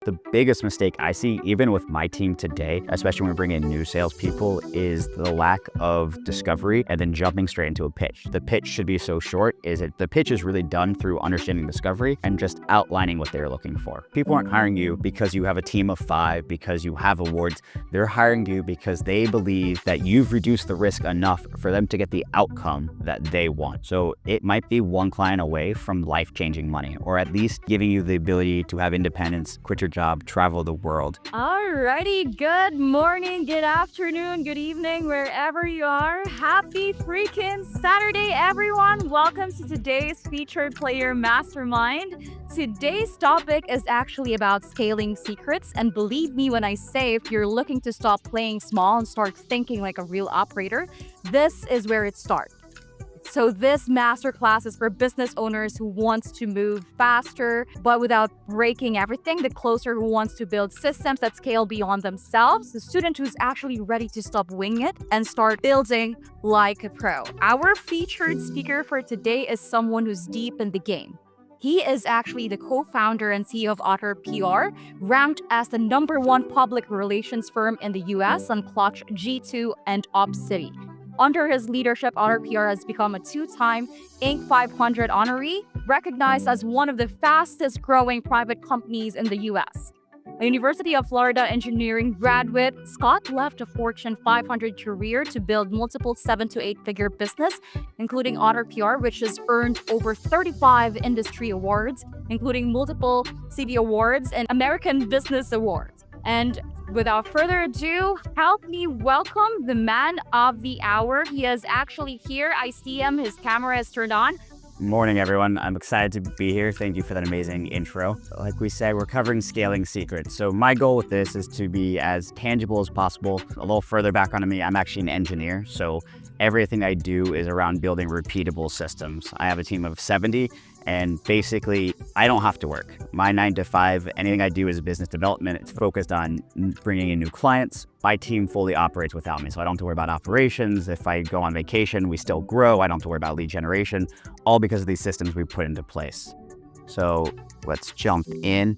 The biggest mistake I see, even with my team today, especially when we bring in new salespeople, is the lack of discovery and then jumping straight into a pitch. The pitch should be so short, the pitch is really done through understanding discovery and just outlining what they're looking for. People aren't hiring you because you have a team of 5, because you have awards. They're hiring you because they believe that you've reduced the risk enough for them to get the outcome that they want. So it might be one client away from life-changing money, or at least giving you the ability to have independence, quit your job, travel the world. Alrighty, good morning, good afternoon, good evening, wherever you are. Happy freaking Saturday, everyone. Welcome to today's featured player Mastermind. Today's topic is actually about scaling secrets. And believe me when I say, if you're looking to stop playing small and start thinking like a real operator, this is where it starts. So this masterclass is for business owners who wants to move faster, but without breaking everything, the closer who wants to build systems that scale beyond themselves, the student who's actually ready to stop winging it and start building like a pro. Our featured speaker for today is someone who's deep in the game. He is actually the co-founder and CEO of Otter PR, ranked as the #1 public relations firm in the US on Clutch, G2, and Obcity. Under his leadership, Otter PR has become a 2-time Inc. 500 honoree, recognized as one of the fastest growing private companies in the US. A University of Florida engineering graduate, Scott left a Fortune 500 career to build multiple 7- to 8-figure business, including Otter PR, which has earned over 35 industry awards, including multiple CV awards and American Business Awards. And without further ado, help me welcome the man of the hour. He is actually here. I see him. His camera is turned on. Morning, everyone. I'm excited to be here. Thank you for that amazing intro. Like we said, we're covering scaling secrets. So my goal with this is to be as tangible as possible. A little further background on me, I'm actually an engineer. So everything I do is around building repeatable systems. I have a team of 70. And basically, I don't have to work. My 9 to 5, anything I do is business development. It's focused on bringing in new clients. My team fully operates without me, so I don't have to worry about operations. If I go on vacation, we still grow. I don't have to worry about lead generation, all because of these systems we put into place. So let's jump in.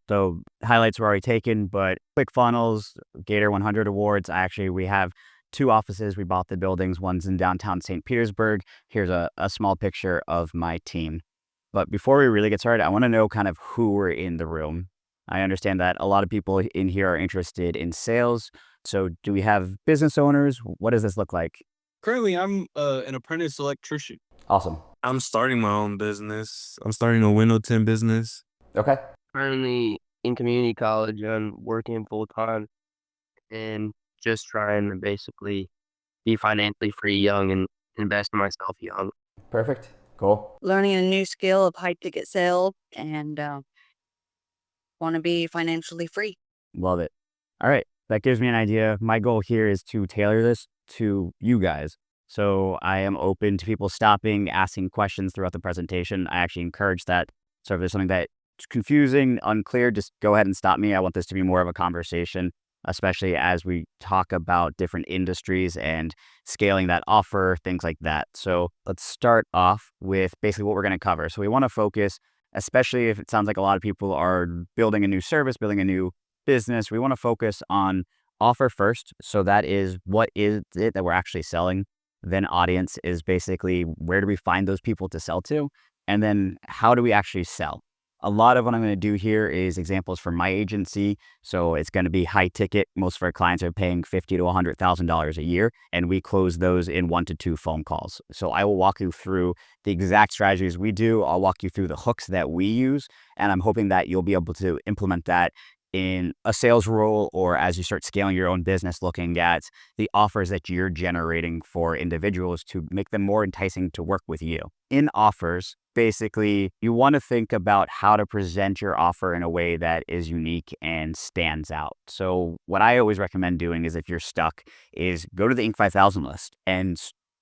So highlights were already taken, but ClickFunnels, Gator 100 awards. We have 2 offices. We bought the buildings. One's in downtown St. Petersburg. Here's a small picture of my team. But before we really get started, I want to know kind of who we're in the room. I understand that a lot of people in here are interested in sales. So do we have business owners? What does this look like? Currently, I'm an apprentice electrician. Awesome. I'm starting my own business. I'm starting a window tint business. Okay. Currently in community college and working full time and just trying to basically be financially free young and invest in myself young. Perfect. Cool. Learning a new skill of high ticket sales and want to be financially free. Love it. All right. That gives me an idea. My goal here is to tailor this to you guys. So I am open to people stopping, asking questions throughout the presentation. I actually encourage that. So if there's something that's confusing, unclear, just go ahead and stop me. I want this to be more of a conversation, especially as we talk about different industries and scaling that offer, things like that. So let's start off with basically what we're going to cover. So we want to focus, especially if it sounds like a lot of people are building a new service, building a new business, we want to focus on offer first. So that is, what is it that we're actually selling? Then audience is basically, where do we find those people to sell to? And then how do we actually sell? A lot of what I'm going to do here is examples from my agency. So it's going to be high ticket. Most of our clients are paying $50,000 to $100,000 a year, and we close those in 1 to 2 phone calls. So I will walk you through the exact strategies we do. I'll walk you through the hooks that we use, and I'm hoping that you'll be able to implement that in a sales role or as you start scaling your own business, looking at the offers that you're generating for individuals to make them more enticing to work with you. In offers, basically, you want to think about how to present your offer in a way that is unique and stands out. So what I always recommend doing is, if you're stuck, is go to the Inc. 5000 list and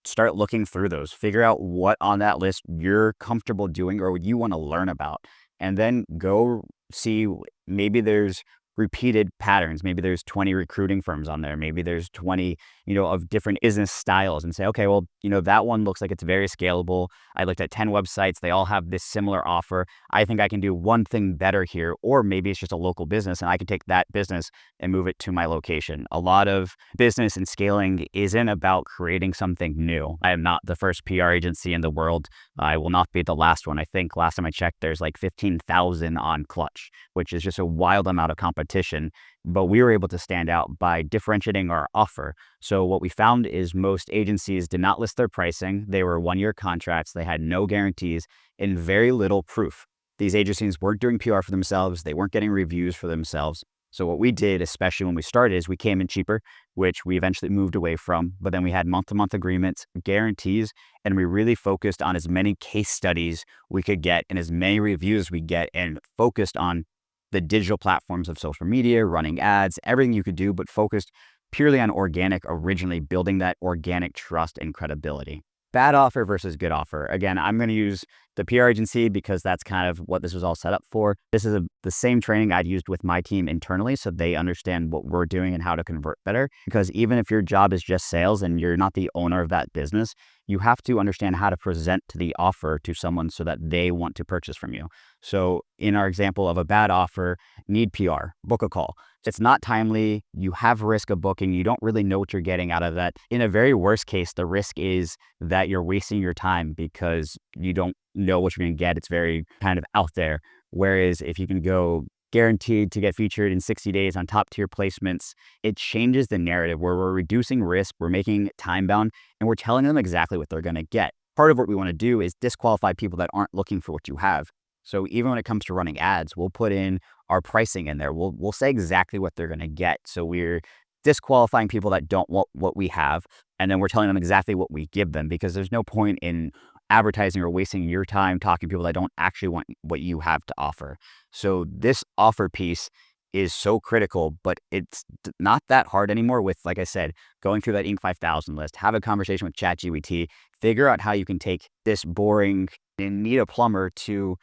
start looking through those. Figure out what on that list you're comfortable doing or what you want to learn about. And then go see, maybe there's repeated patterns. Maybe there's 20 recruiting firms on there. Maybe there's 20, of different business styles, and say, okay, well, that one looks like it's very scalable. I looked at 10 websites. They all have this similar offer. I think I can do one thing better here, or maybe it's just a local business and I can take that business and move it to my location. A lot of business and scaling isn't about creating something new. I am not the first PR agency in the world. I will not be the last one. I think last time I checked, there's like 15,000 on Clutch, which is just a wild amount of competition. But we were able to stand out by differentiating our offer. So what we found is most agencies did not list their pricing. They were one-year contracts. They had no guarantees and very little proof. These agencies weren't doing PR for themselves. They weren't getting reviews for themselves. So what we did, especially when we started, is we came in cheaper, which we eventually moved away from. But then we had month-to-month agreements, guarantees, and we really focused on as many case studies we could get and as many reviews we get, and focused on the digital platforms of social media, running ads, everything you could do, but focused purely on organic, originally building that organic trust and credibility. Bad offer versus good offer. Again, I'm going to use the PR agency because that's kind of what this was all set up for. This is the same training I'd used with my team internally, so they understand what we're doing and how to convert better. Because even if your job is just sales and you're not the owner of that business, you have to understand how to present the offer to someone so that they want to purchase from you. So in our example of a bad offer, need PR, book a call. It's not timely. You have risk of booking. You don't really know what you're getting out of that. In a very worst case, the risk is that you're wasting your time because you don't know what you're going to get. It's very kind of out there. Whereas if you can go guaranteed to get featured in 60 days on top tier placements, it changes the narrative where we're reducing risk, we're making it time bound, and we're telling them exactly what they're going to get. Part of what we want to do is disqualify people that aren't looking for what you have. So even when it comes to running ads, we'll put in our pricing in there. We'll say exactly what they're going to get. So we're disqualifying people that don't want what we have, and then we're telling them exactly what we give them, because there's no point in advertising or wasting your time talking to people that don't actually want what you have to offer. So this offer piece is so critical, but it's not that hard anymore with, like I said, going through that Inc. 5000 list, have a conversation with ChatGPT, figure out how you can take this boring and need a plumber to,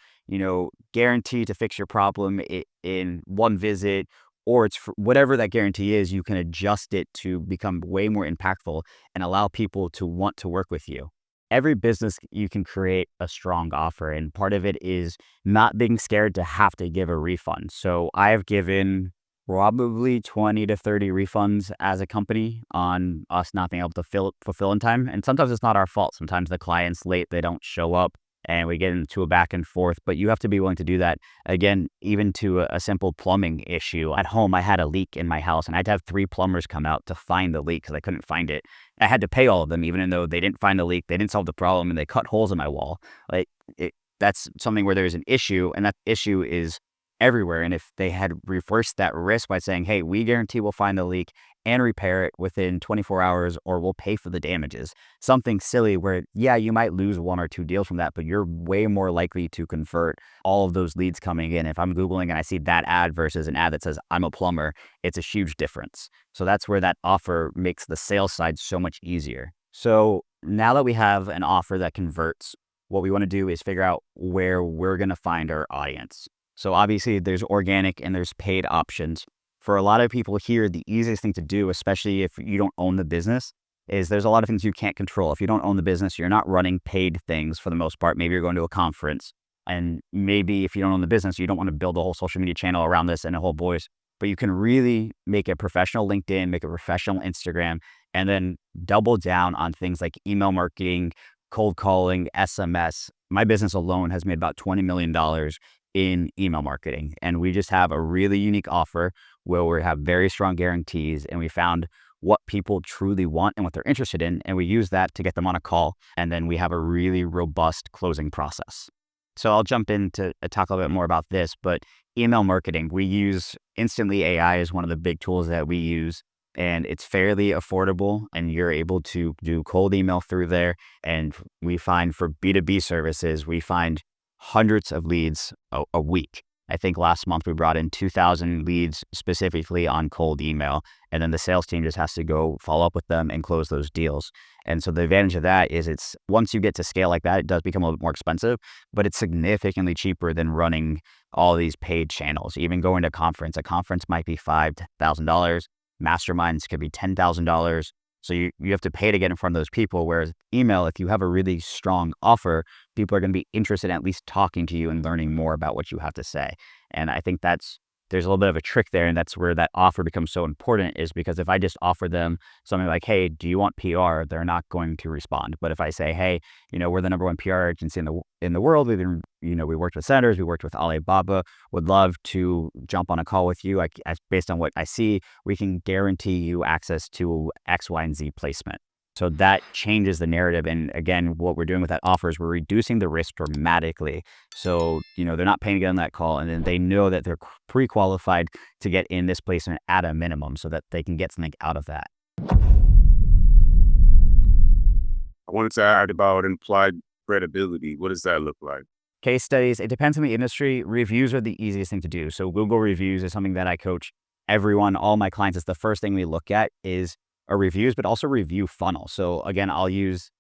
guarantee to fix your problem in one visit, or it's whatever that guarantee is, you can adjust it to become way more impactful and allow people to want to work with you. Every business, you can create a strong offer, and part of it is not being scared to have to give a refund. So I have given probably 20 to 30 refunds as a company on us not being able to fulfill in time. And sometimes it's not our fault. Sometimes the client's late, they don't show up, and we get into a back and forth, but you have to be willing to do that. Again, even to a simple plumbing issue. At home, I had a leak in my house, and I had to have 3 plumbers come out to find the leak because I couldn't find it. I had to pay all of them, even though they didn't find the leak, they didn't solve the problem, and they cut holes in my wall. That's something where there's an issue, and that issue is everywhere. And if they had reversed that risk by saying, hey, we guarantee we'll find the leak and repair it within 24 hours, or we'll pay for the damages. Something silly where, yeah, you might lose 1 or 2 deals from that, but you're way more likely to convert all of those leads coming in. If I'm Googling and I see that ad versus an ad that says I'm a plumber, it's a huge difference. So that's where that offer makes the sales side so much easier. So now that we have an offer that converts, what we want to do is figure out where we're going to find our audience. So obviously there's organic and there's paid options. For a lot of people here, the easiest thing to do, especially if you don't own the business, is there's a lot of things you can't control. If you don't own the business, you're not running paid things for the most part. Maybe you're going to a conference, and maybe if you don't own the business, you don't want to build a whole social media channel around this and a whole voice, but you can really make a professional LinkedIn, make a professional Instagram, and then double down on things like email marketing, cold calling, SMS. My business alone has made about $20 million in email marketing. And we just have a really unique offer where we have very strong guarantees, and we found what people truly want and what they're interested in. And we use that to get them on a call. And then we have a really robust closing process. So I'll jump in to talk a little bit more about this, but email marketing, we use Instantly AI is one of the big tools that we use, and it's fairly affordable, and you're able to do cold email through there. And we find for B2B services, we find hundreds of leads a week. I think last month we brought in 2,000 leads specifically on cold email. And then the sales team just has to go follow up with them and close those deals. And so the advantage of that is it's once you get to scale like that, it does become a little bit more expensive, but it's significantly cheaper than running all these paid channels. Even going to a conference might be $5,000. Masterminds could be $10,000. So you have to pay to get in front of those people. Whereas email, if you have a really strong offer, people are going to be interested in at least talking to you and learning more about what you have to say. And I think there's a little bit of a trick there. And that's where that offer becomes so important, is because if I just offer them something like, hey, do you want PR? They're not going to respond. But if I say, hey, we're the #1 PR agency in the world. We've been, we worked with Senators, we worked with Alibaba, would love to jump on a call with you. Based on what I see, we can guarantee you access to X, Y, and Z placement. So that changes the narrative. And again, what we're doing with that offer is we're reducing the risk dramatically. So, they're not paying to get on that call. And then they know that they're pre-qualified to get in this placement at a minimum so that they can get something out of that. I wanted to add about implied credibility. What does that look like? Case studies, it depends on the industry. Reviews are the easiest thing to do. So Google reviews is something that I coach everyone, all my clients. Is the first thing we look at is our reviews, but also review funnel. So again, I'll use,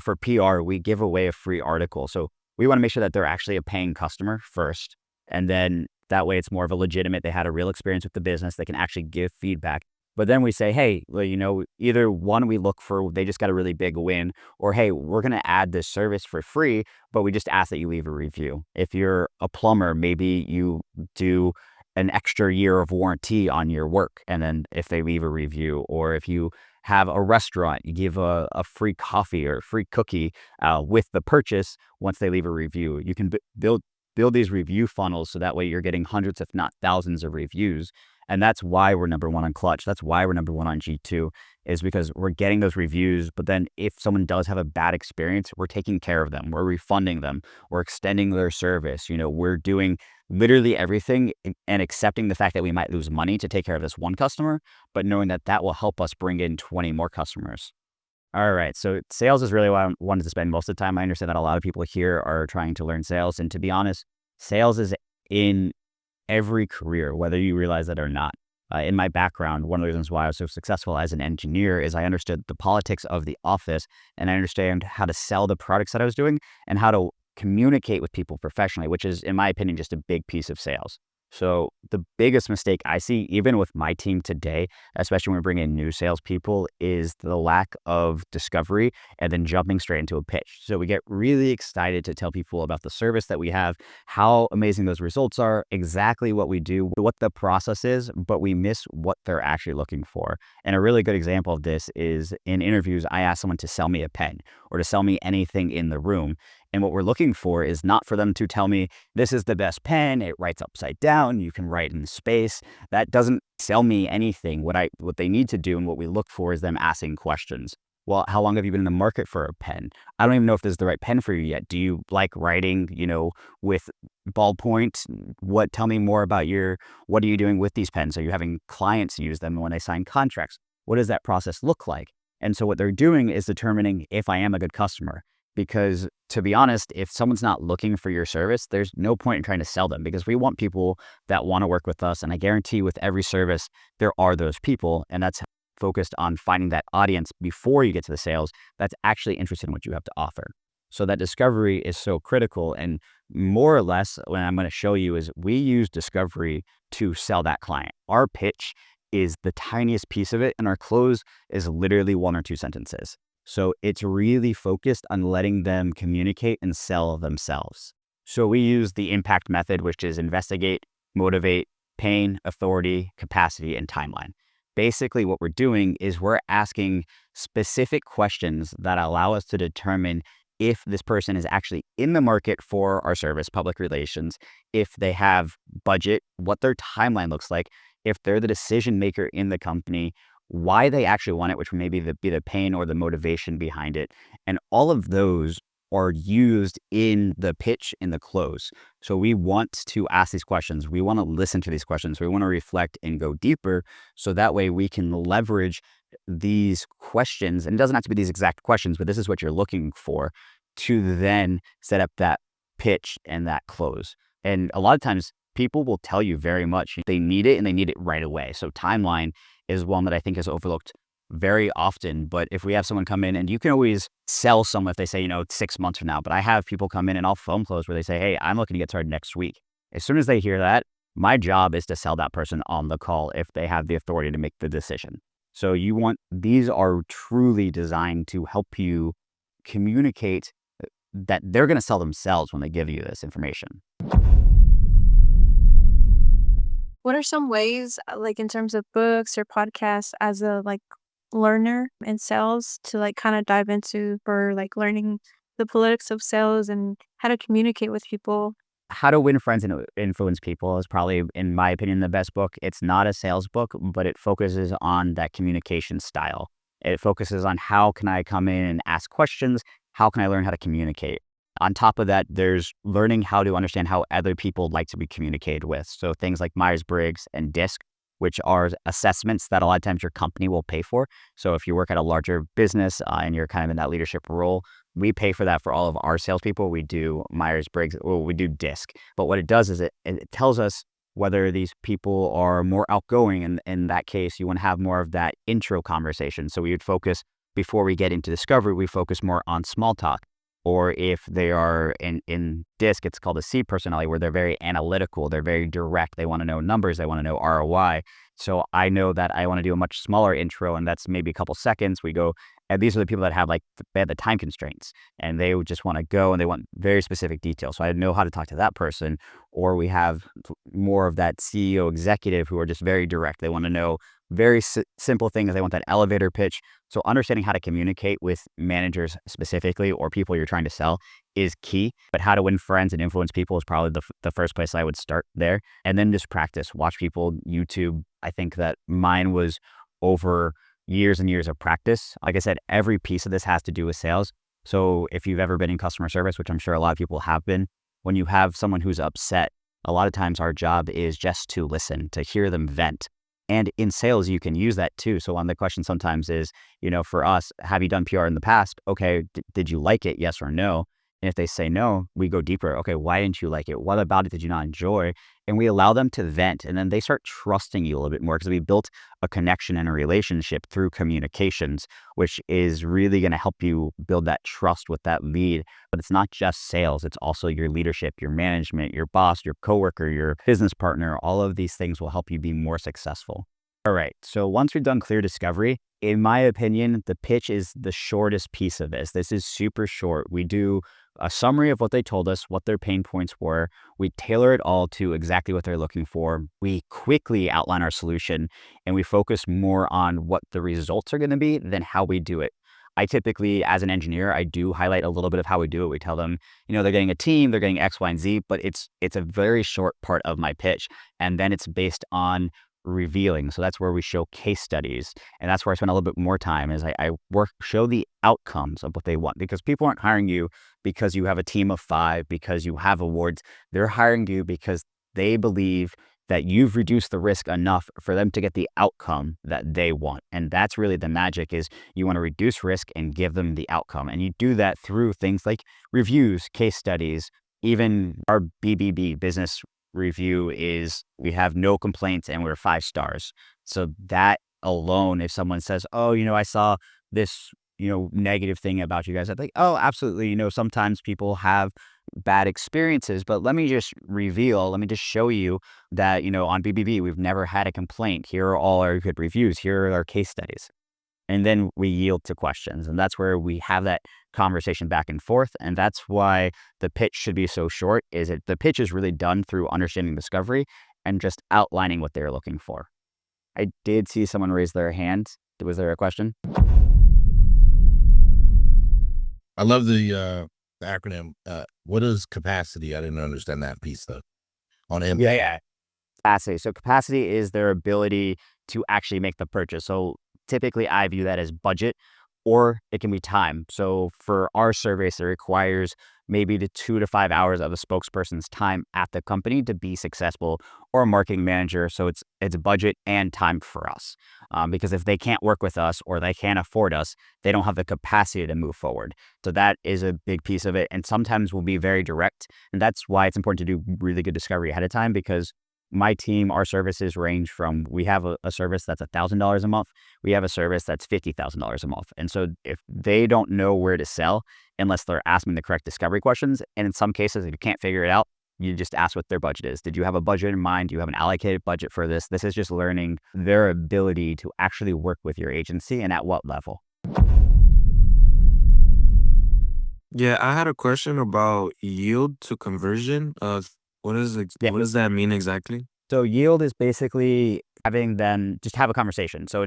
for PR, we give away a free article. So we want to make sure that they're actually a paying customer first. And then that way it's more of a legitimate, they had a real experience with the business, they can actually give feedback. But then we say, hey, well, either one, we look for, they just got a really big win, or hey, we're going to add this service for free, but we just ask that you leave a review. If you're a plumber, maybe you do an extra year of warranty on your work. And then if they leave a review, or if you have a restaurant, you give a free coffee or a free cookie with the purchase once they leave a review. You can build these review funnels so that way you're getting hundreds, if not thousands of reviews. And that's why we're #1 on Clutch. That's why we're #1 on G2, is because we're getting those reviews. But then if someone does have a bad experience, we're taking care of them. We're refunding them. We're extending their service. We're doing literally everything and accepting the fact that we might lose money to take care of this one customer, but knowing that that will help us bring in 20 more customers. All right. So sales is really what I wanted to spend most of the time. I understand that a lot of people here are trying to learn sales. And to be honest, sales is in every career, whether you realize it or not. In my background, one of the reasons why I was so successful as an engineer is I understood the politics of the office, and I understand how to sell the products that I was doing and how to communicate with people professionally, which is, in my opinion, just a big piece of sales. So the biggest mistake I see, even with my team today, especially when we bring in new salespeople, is the lack of discovery and then jumping straight into a pitch. So we get really excited to tell people about the service that we have, how amazing those results are, exactly what we do, what the process is, but we miss what they're actually looking for. And a really good example of this is in interviews, I ask someone to sell me a pen or to sell me anything in the room. And what we're looking for is not for them to tell me, this is the best pen, it writes upside down, you can write in space. That doesn't sell me anything. What they need to do and what we look for is them asking questions. Well, how long have you been in the market for a pen? I don't even know if this is the right pen for you yet. Do you like writing, with ballpoint? Tell me more about what are you doing with these pens? Are you having clients use them when they sign contracts? What does that process look like? And so what they're doing is determining if I am a good customer. Because to be honest, if someone's not looking for your service, there's no point in trying to sell them, because we want people that want to work with us. And I guarantee with every service, there are those people. And that's focused on finding that audience before you get to the sales that's actually interested in what you have to offer. So that discovery is so critical. And more or less, what I'm going to show you is we use discovery to sell that client. Our pitch is the tiniest piece of it, and our close is literally 1 or 2 sentences. So it's really focused on letting them communicate and sell themselves. So we use the impact method, which is investigate, motivate, pain, authority, capacity, and timeline. Basically, what we're doing is we're asking specific questions that allow us to determine if this person is actually in the market for our service, public relations, if they have budget, what their timeline looks like, if they're the decision maker in the company, why they actually want it, which may be the pain or the motivation behind it. And all of those are used in the pitch, in the close. So we want to ask these questions. We want to listen to these questions. We want to reflect and go deeper. So that way we can leverage these questions. And it doesn't have to be these exact questions, but this is what you're looking for to then set up that pitch and that close. And a lot of times people will tell you very much. They need it and they need it right away. So timeline is one that I think is overlooked very often. But if we have someone come in, and you can always sell someone if they say, 6 months from now, but I have people come in and I'll phone close where they say, hey, I'm looking to get started next week. As soon as they hear that, my job is to sell that person on the call if they have the authority to make the decision. So these are truly designed to help you communicate that they're going to sell themselves when they give you this information. What are some ways, like in terms of books or podcasts, as a learner in sales to kind of dive into for learning the politics of sales and how to communicate with people? How to Win Friends and Influence People is probably, in my opinion, the best book. It's not a sales book, but it focuses on that communication style. It focuses on how can I come in and ask questions? How can I learn how to communicate? On top of that, there's learning how to understand how other people like to be communicated with. So things like Myers-Briggs and DISC, which are assessments that a lot of times your company will pay for. So if you work at a larger business and you're kind of in that leadership role, we pay for that for all of our salespeople. We do Myers-Briggs, well, we do DISC. But what it does is it tells us whether these people are more outgoing. And in that case, you want to have more of that intro conversation. So we would focus, before we get into discovery, we focus more on small talk. Or if they are in DISC, it's called a C personality, where they're very analytical, they're very direct, they want to know numbers, they want to know ROI. So I know that I want to do a much smaller intro, and that's maybe a couple seconds. We go, and these are the people that have they have the time constraints, and they would just want to go and they want very specific details. So I know how to talk to that person. Or we have more of that CEO executive who are just very direct. They want to know very simple things. They want that elevator pitch. So understanding how to communicate with managers specifically, or people you're trying to sell, is key. But How to Win Friends and Influence People is probably the first place I would start there. And then just practice, watch people, YouTube. I think that mine was over years and years of practice. Like I said, every piece of this has to do with sales. So if you've ever been in customer service, which I'm sure a lot of people have been, when you have someone who's upset, a lot of times our job is just to listen, to hear them vent. And in sales, you can use that too. So one of the questions sometimes is, for us, have you done PR in the past? Okay, did you like it? Yes or no? And if they say no, we go deeper. Okay, why didn't you like it? What about it did you not enjoy? And we allow them to vent. And then they start trusting you a little bit more, because we built a connection and a relationship through communications, which is really going to help you build that trust with that lead. But it's not just sales. It's also your leadership, your management, your boss, your coworker, your business partner. All of these things will help you be more successful. All right. So once we've done clear discovery, in my opinion, the pitch is the shortest piece of this. This is super short. We do a summary of what they told us, what their pain points were. We tailor it all to exactly what they're looking for. We quickly outline our solution, and we focus more on what the results are going to be than how we do it. I typically, as an engineer, I do highlight a little bit of how we do it. We tell them, they're getting a team, they're getting X, Y, and Z, but it's a very short part of my pitch. And then it's based on revealing. So that's where we show case studies. And that's where I spend a little bit more time, is I show the outcomes of what they want, because people aren't hiring you because you have a team of 5, because you have awards. They're hiring you because they believe that you've reduced the risk enough for them to get the outcome that they want. And that's really the magic, is you want to reduce risk and give them the outcome. And you do that through things like reviews, case studies. Even our BBB, business review, is we have no complaints and we're 5 stars. So that alone, if someone says, oh, I saw this, negative thing about you guys, I think, oh, absolutely. Sometimes people have bad experiences, but let me just show you that, on BBB, we've never had a complaint. Here are all our good reviews. Here are our case studies. And then we yield to questions. And that's where we have that conversation back and forth. And that's why the pitch should be so short, is the pitch is really done through understanding discovery and just outlining what they're looking for. I did see someone raise their hand. Was there a question? I love the acronym. What is capacity? I didn't understand that piece though. On impact. Yeah. Capacity. So capacity is their ability to actually make the purchase. So typically I view that as budget, or it can be time. So for our service, it requires maybe to 2 to 5 hours of a spokesperson's time at the company to be successful, or a marketing manager. So it's budget and time for us. Because if they can't work with us or they can't afford us, they don't have the capacity to move forward. So that is a big piece of it. And sometimes we'll be very direct. And that's why it's important to do really good discovery ahead of time, because my team, our services range from, we have a service that's $1,000 a month. We have a service that's $50,000 a month. And so if they don't know where to sell unless they're asking the correct discovery questions, and in some cases, if you can't figure it out, you just ask what their budget is. Did you have a budget in mind? Do you have an allocated budget for this? This is just learning their ability to actually work with your agency and at what level. Yeah, I had a question about yield to conversion. What Yeah. does that mean exactly? So yield is basically having them just have a conversation. So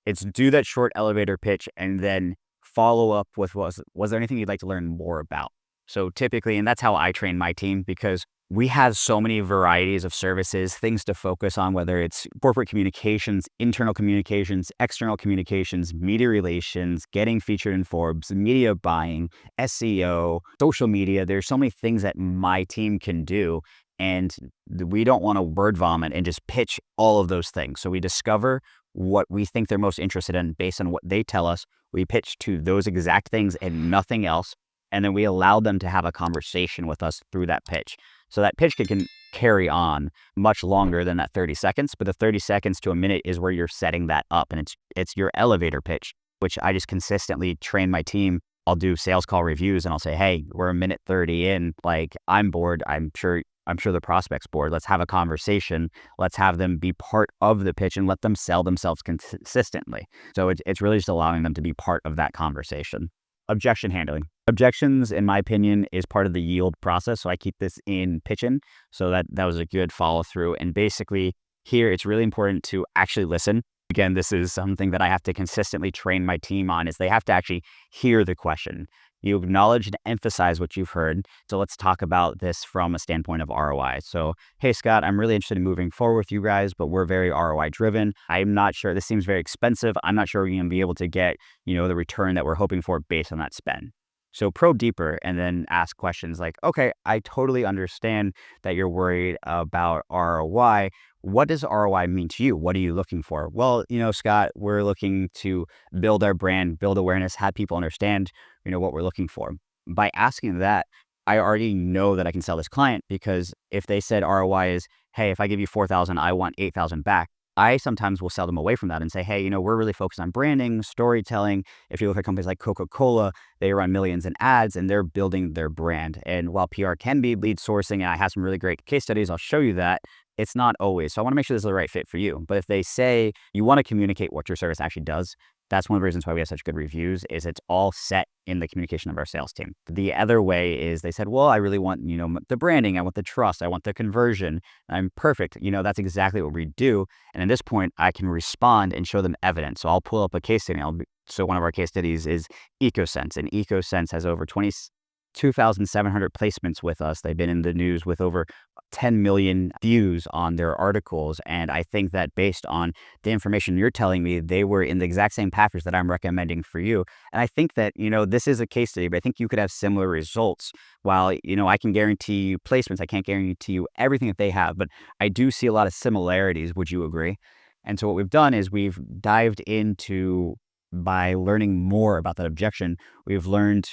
it's do that short elevator pitch and then follow up with, was there anything you'd like to learn more about? So typically, and that's how I train my team, because we have so many varieties of services, things to focus on, whether it's corporate communications, internal communications, external communications, media relations, getting featured in Forbes, media buying, SEO, social media. There's so many things that my team can do. And we don't want to word vomit and just pitch all of those things. So we discover what we think they're most interested in based on what they tell us. We pitch to those exact things and nothing else. And then we allow them to have a conversation with us through that pitch. So that pitch can carry on much longer than that 30 seconds, but the 30 seconds to a minute is where you're setting that up. And it's your elevator pitch, which I just consistently train my team. I'll do sales call reviews and I'll say, hey, we're a minute 30 in, like, I'm bored. I'm sure the prospect's bored. Let's have a conversation. Let's have them be part of the pitch and let them sell themselves consistently. So it's really just allowing them to be part of that conversation. Objection handling. Objections, in my opinion, is part of the yield process. So I keep this in pitching. So that was a good follow through. And basically here, it's really important to actually listen. Again, this is something that I have to consistently train my team on, is they have to actually hear the question. You acknowledge and emphasize what you've heard. So let's talk about this from a standpoint of ROI. So, hey, Scott, I'm really interested in moving forward with you guys, but we're very ROI driven. I'm not sure, this seems very expensive. I'm not sure we're going to be able to get, the return that we're hoping for based on that spend. So probe deeper and then ask questions like, okay, I totally understand that you're worried about ROI. What does ROI mean to you? What are you looking for? Well, Scott, we're looking to build our brand, build awareness, have people understand, what we're looking for. By asking that, I already know that I can sell this client, because if they said ROI is, hey, if I give you 4,000, I want 8,000 back. I sometimes will sell them away from that and say, hey, we're really focused on branding, storytelling. If you look at companies like Coca-Cola, they run millions in ads and they're building their brand. And while PR can be lead sourcing, and I have some really great case studies, I'll show you that, it's not always. So I want to make sure this is the right fit for you. But if they say you want to communicate what your service actually does, that's one of the reasons why we have such good reviews, is it's all set in the communication of our sales team. The other way is they said, well, I really want, the branding, I want the trust, I want the conversion. I'm perfect. That's exactly what we do. And at this point, I can respond and show them evidence. So I'll pull up a case study. So one of our case studies is EcoSense, and EcoSense has over 2,700 placements with us. They've been in the news with over 10 million views on their articles. And I think that based on the information you're telling me, they were in the exact same package that I'm recommending for you. And I think that, this is a case study, but I think you could have similar results. While, I can guarantee you placements, I can't guarantee you everything that they have, but I do see a lot of similarities. Would you agree? And so what we've done is we've dived into, by learning more about that objection, we've learned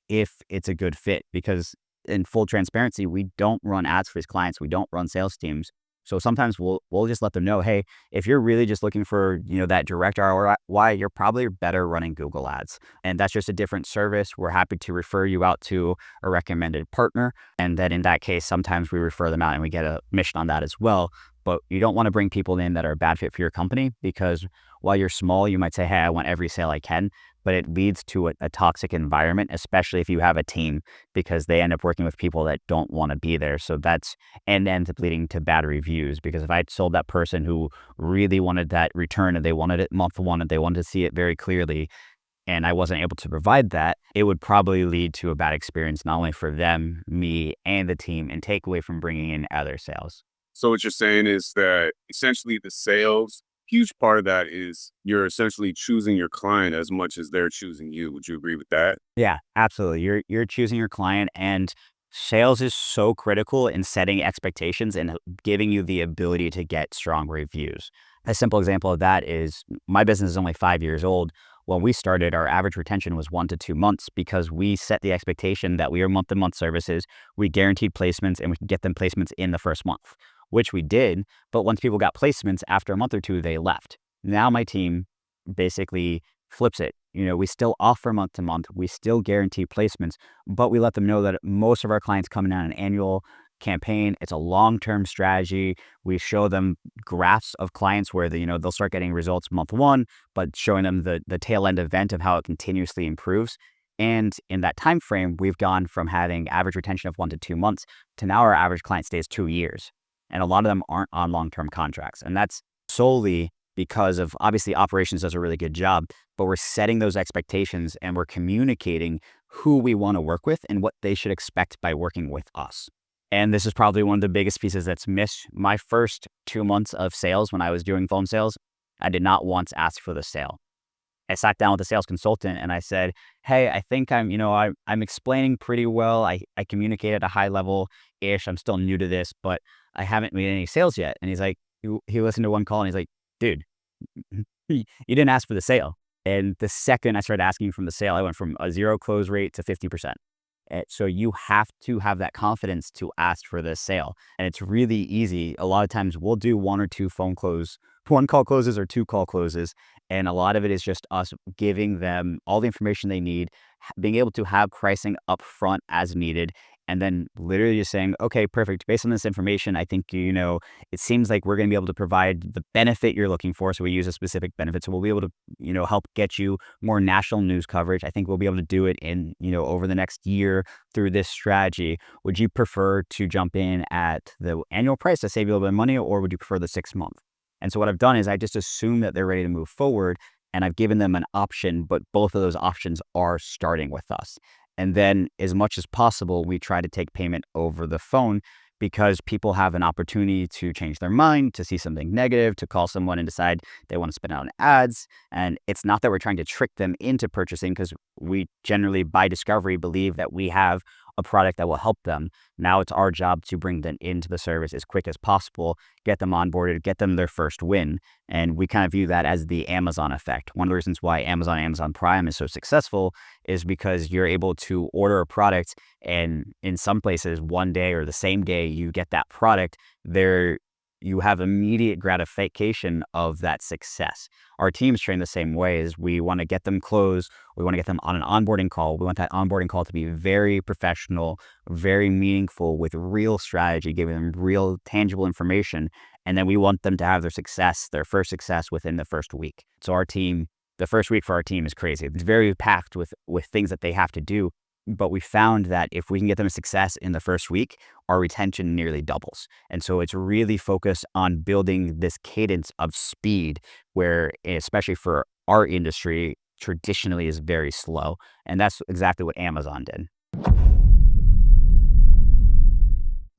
if it's a good fit, because in full transparency, we don't run ads for these clients. We don't run sales teams. So sometimes we'll just let them know, hey, if you're really just looking for, that direct ROI, you're probably better running Google ads. And that's just a different service. We're happy to refer you out to a recommended partner. And then in that case, sometimes we refer them out and we get a mission on that as well. But you don't want to bring people in that are a bad fit for your company, because while you're small, you might say, hey, I want every sale I can, but it leads to a toxic environment, especially if you have a team, because they end up working with people that don't want to be there. So that's, and ends up leading to bad reviews, because if I sold that person who really wanted that return and they wanted it month one and they wanted to see it very clearly, and I wasn't able to provide that, it would probably lead to a bad experience, not only for them, me, and the team, and take away from bringing in other sales. So what you're saying is that essentially the sales huge part of that is you're essentially choosing your client as much as they're choosing you. Would you agree with that? Yeah, absolutely. You're choosing your client, and sales is so critical in setting expectations and giving you the ability to get strong reviews. A simple example of that is my business is only 5 years old. When we started, our average retention was 1 to 2 months because we set the expectation that we are month-to-month services. We guaranteed placements and we could get them placements in the first month, which we did. But once people got placements after a month or two, they left. Now my team basically flips it. We still offer month to month. We still guarantee placements, but we let them know that most of our clients come in on an annual campaign. It's a long-term strategy. We show them graphs of clients where they'll start getting results month one, but showing them the tail end event of how it continuously improves. And in that time frame, we've gone from having average retention of 1 to 2 months to now our average client stays 2 years. And a lot of them aren't on long-term contracts. And that's solely because of, obviously, operations does a really good job, but we're setting those expectations and we're communicating who we want to work with and what they should expect by working with us. And this is probably one of the biggest pieces that's missed. My first 2 months of sales, when I was doing phone sales, I did not once ask for the sale. I sat down with the sales consultant and I said, hey, I think I'm explaining pretty well. I communicate at a high level-ish. I'm still new to this, but I haven't made any sales yet. And he's like, he listened to one call and he's like, dude, you didn't ask for the sale. And the second I started asking from the sale, I went from a 0 close rate to 50%. So you have to have that confidence to ask for the sale. And it's really easy. A lot of times we'll do 1 or 2 phone close, 1 call closes or 2 call closes. And a lot of it is just us giving them all the information they need, being able to have pricing up front as needed, and then literally just saying, okay, perfect. Based on this information, I think, it seems like we're going to be able to provide the benefit you're looking for. So we use a specific benefit. So we'll be able to, help get you more national news coverage. I think we'll be able to do it in, over the next year through this strategy. Would you prefer to jump in at the annual price to save you a little bit of money, or would you prefer the 6-month? And so what I've done is I just assume that they're ready to move forward, and I've given them an option, but both of those options are starting with us. And then as much as possible, we try to take payment over the phone because people have an opportunity to change their mind, to see something negative, to call someone and decide they want to spend on ads. And it's not that we're trying to trick them into purchasing, because we generally, by discovery, believe that we have a product that will help them. Now it's our job to bring them into the service as quick as possible, get them onboarded, get them their first win. And we kind of view that as the Amazon effect. One of the reasons why Amazon Prime is so successful is because you're able to order a product, and in some places, one day or the same day you get that product, you have immediate gratification of that success. Our teams train the same way. Is we want to get them closed. We want to get them on an onboarding call. We want that onboarding call to be very professional, very meaningful, with real strategy, giving them real tangible information. And then we want them to have their first success within the first week. So the first week for our team is crazy. It's very packed with things that they have to do. But we found that if we can get them a success in the first week, our retention nearly doubles. And so it's really focused on building this cadence of speed where, especially for our industry, traditionally is very slow. And that's exactly what Amazon did.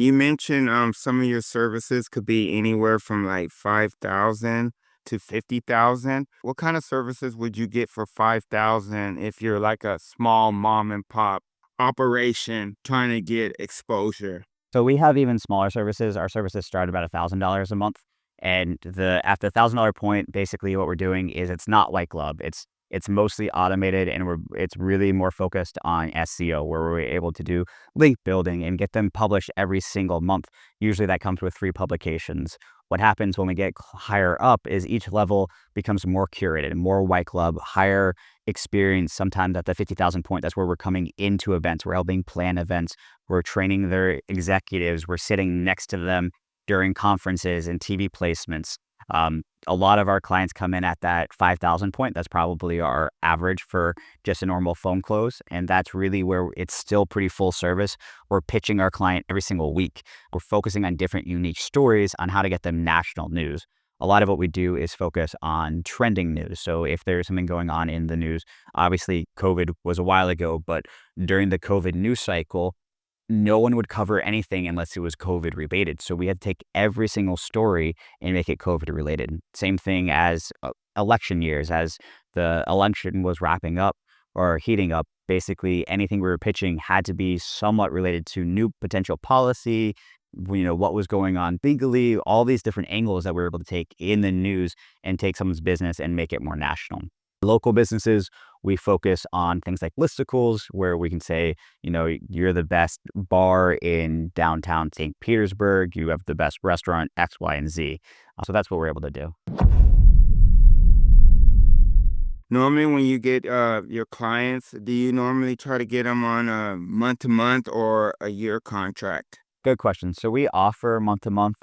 You mentioned some of your services could be anywhere from like 5,000 to 50,000. What kind of services would you get for 5,000 if you're like a small mom and pop operation trying to get exposure? So we have even smaller services. Our services start about $1,000 a month. And after the $1,000 point, basically what we're doing is it's not white glove. It's mostly automated, and it's really more focused on SEO, where we're able to do link building and get them published every single month. Usually that comes with 3 publications. What happens when we get higher up is each level becomes more curated, more white glove, higher experience. Sometimes at the 50,000 point, that's where we're coming into events. We're helping plan events. We're training their executives. We're sitting next to them during conferences and TV placements. A lot of our clients come in at that 5,000 point. That's probably our average for just a normal phone close. And that's really where it's still pretty full service. We're pitching our client every single week. We're focusing on different unique stories on how to get them national news. A lot of what we do is focus on trending news. So if there's something going on in the news, obviously COVID was a while ago, but during the COVID news cycle, no one would cover anything unless it was COVID related. So we had to take every single story and make it COVID related. Same thing as election years, as the election was wrapping up or heating up. Basically, anything we were pitching had to be somewhat related to new potential policy, what was going on legally, all these different angles that we were able to take in the news and take someone's business and make it more national. Local businesses, we focus on things like listicles, where we can say, you're the best bar in downtown St. Petersburg, you have the best restaurant X, Y, and Z. So that's what we're able to do. Normally, when you get your clients, do you normally try to get them on a month-to-month or a year contract? Good question. So we offer month-to-month,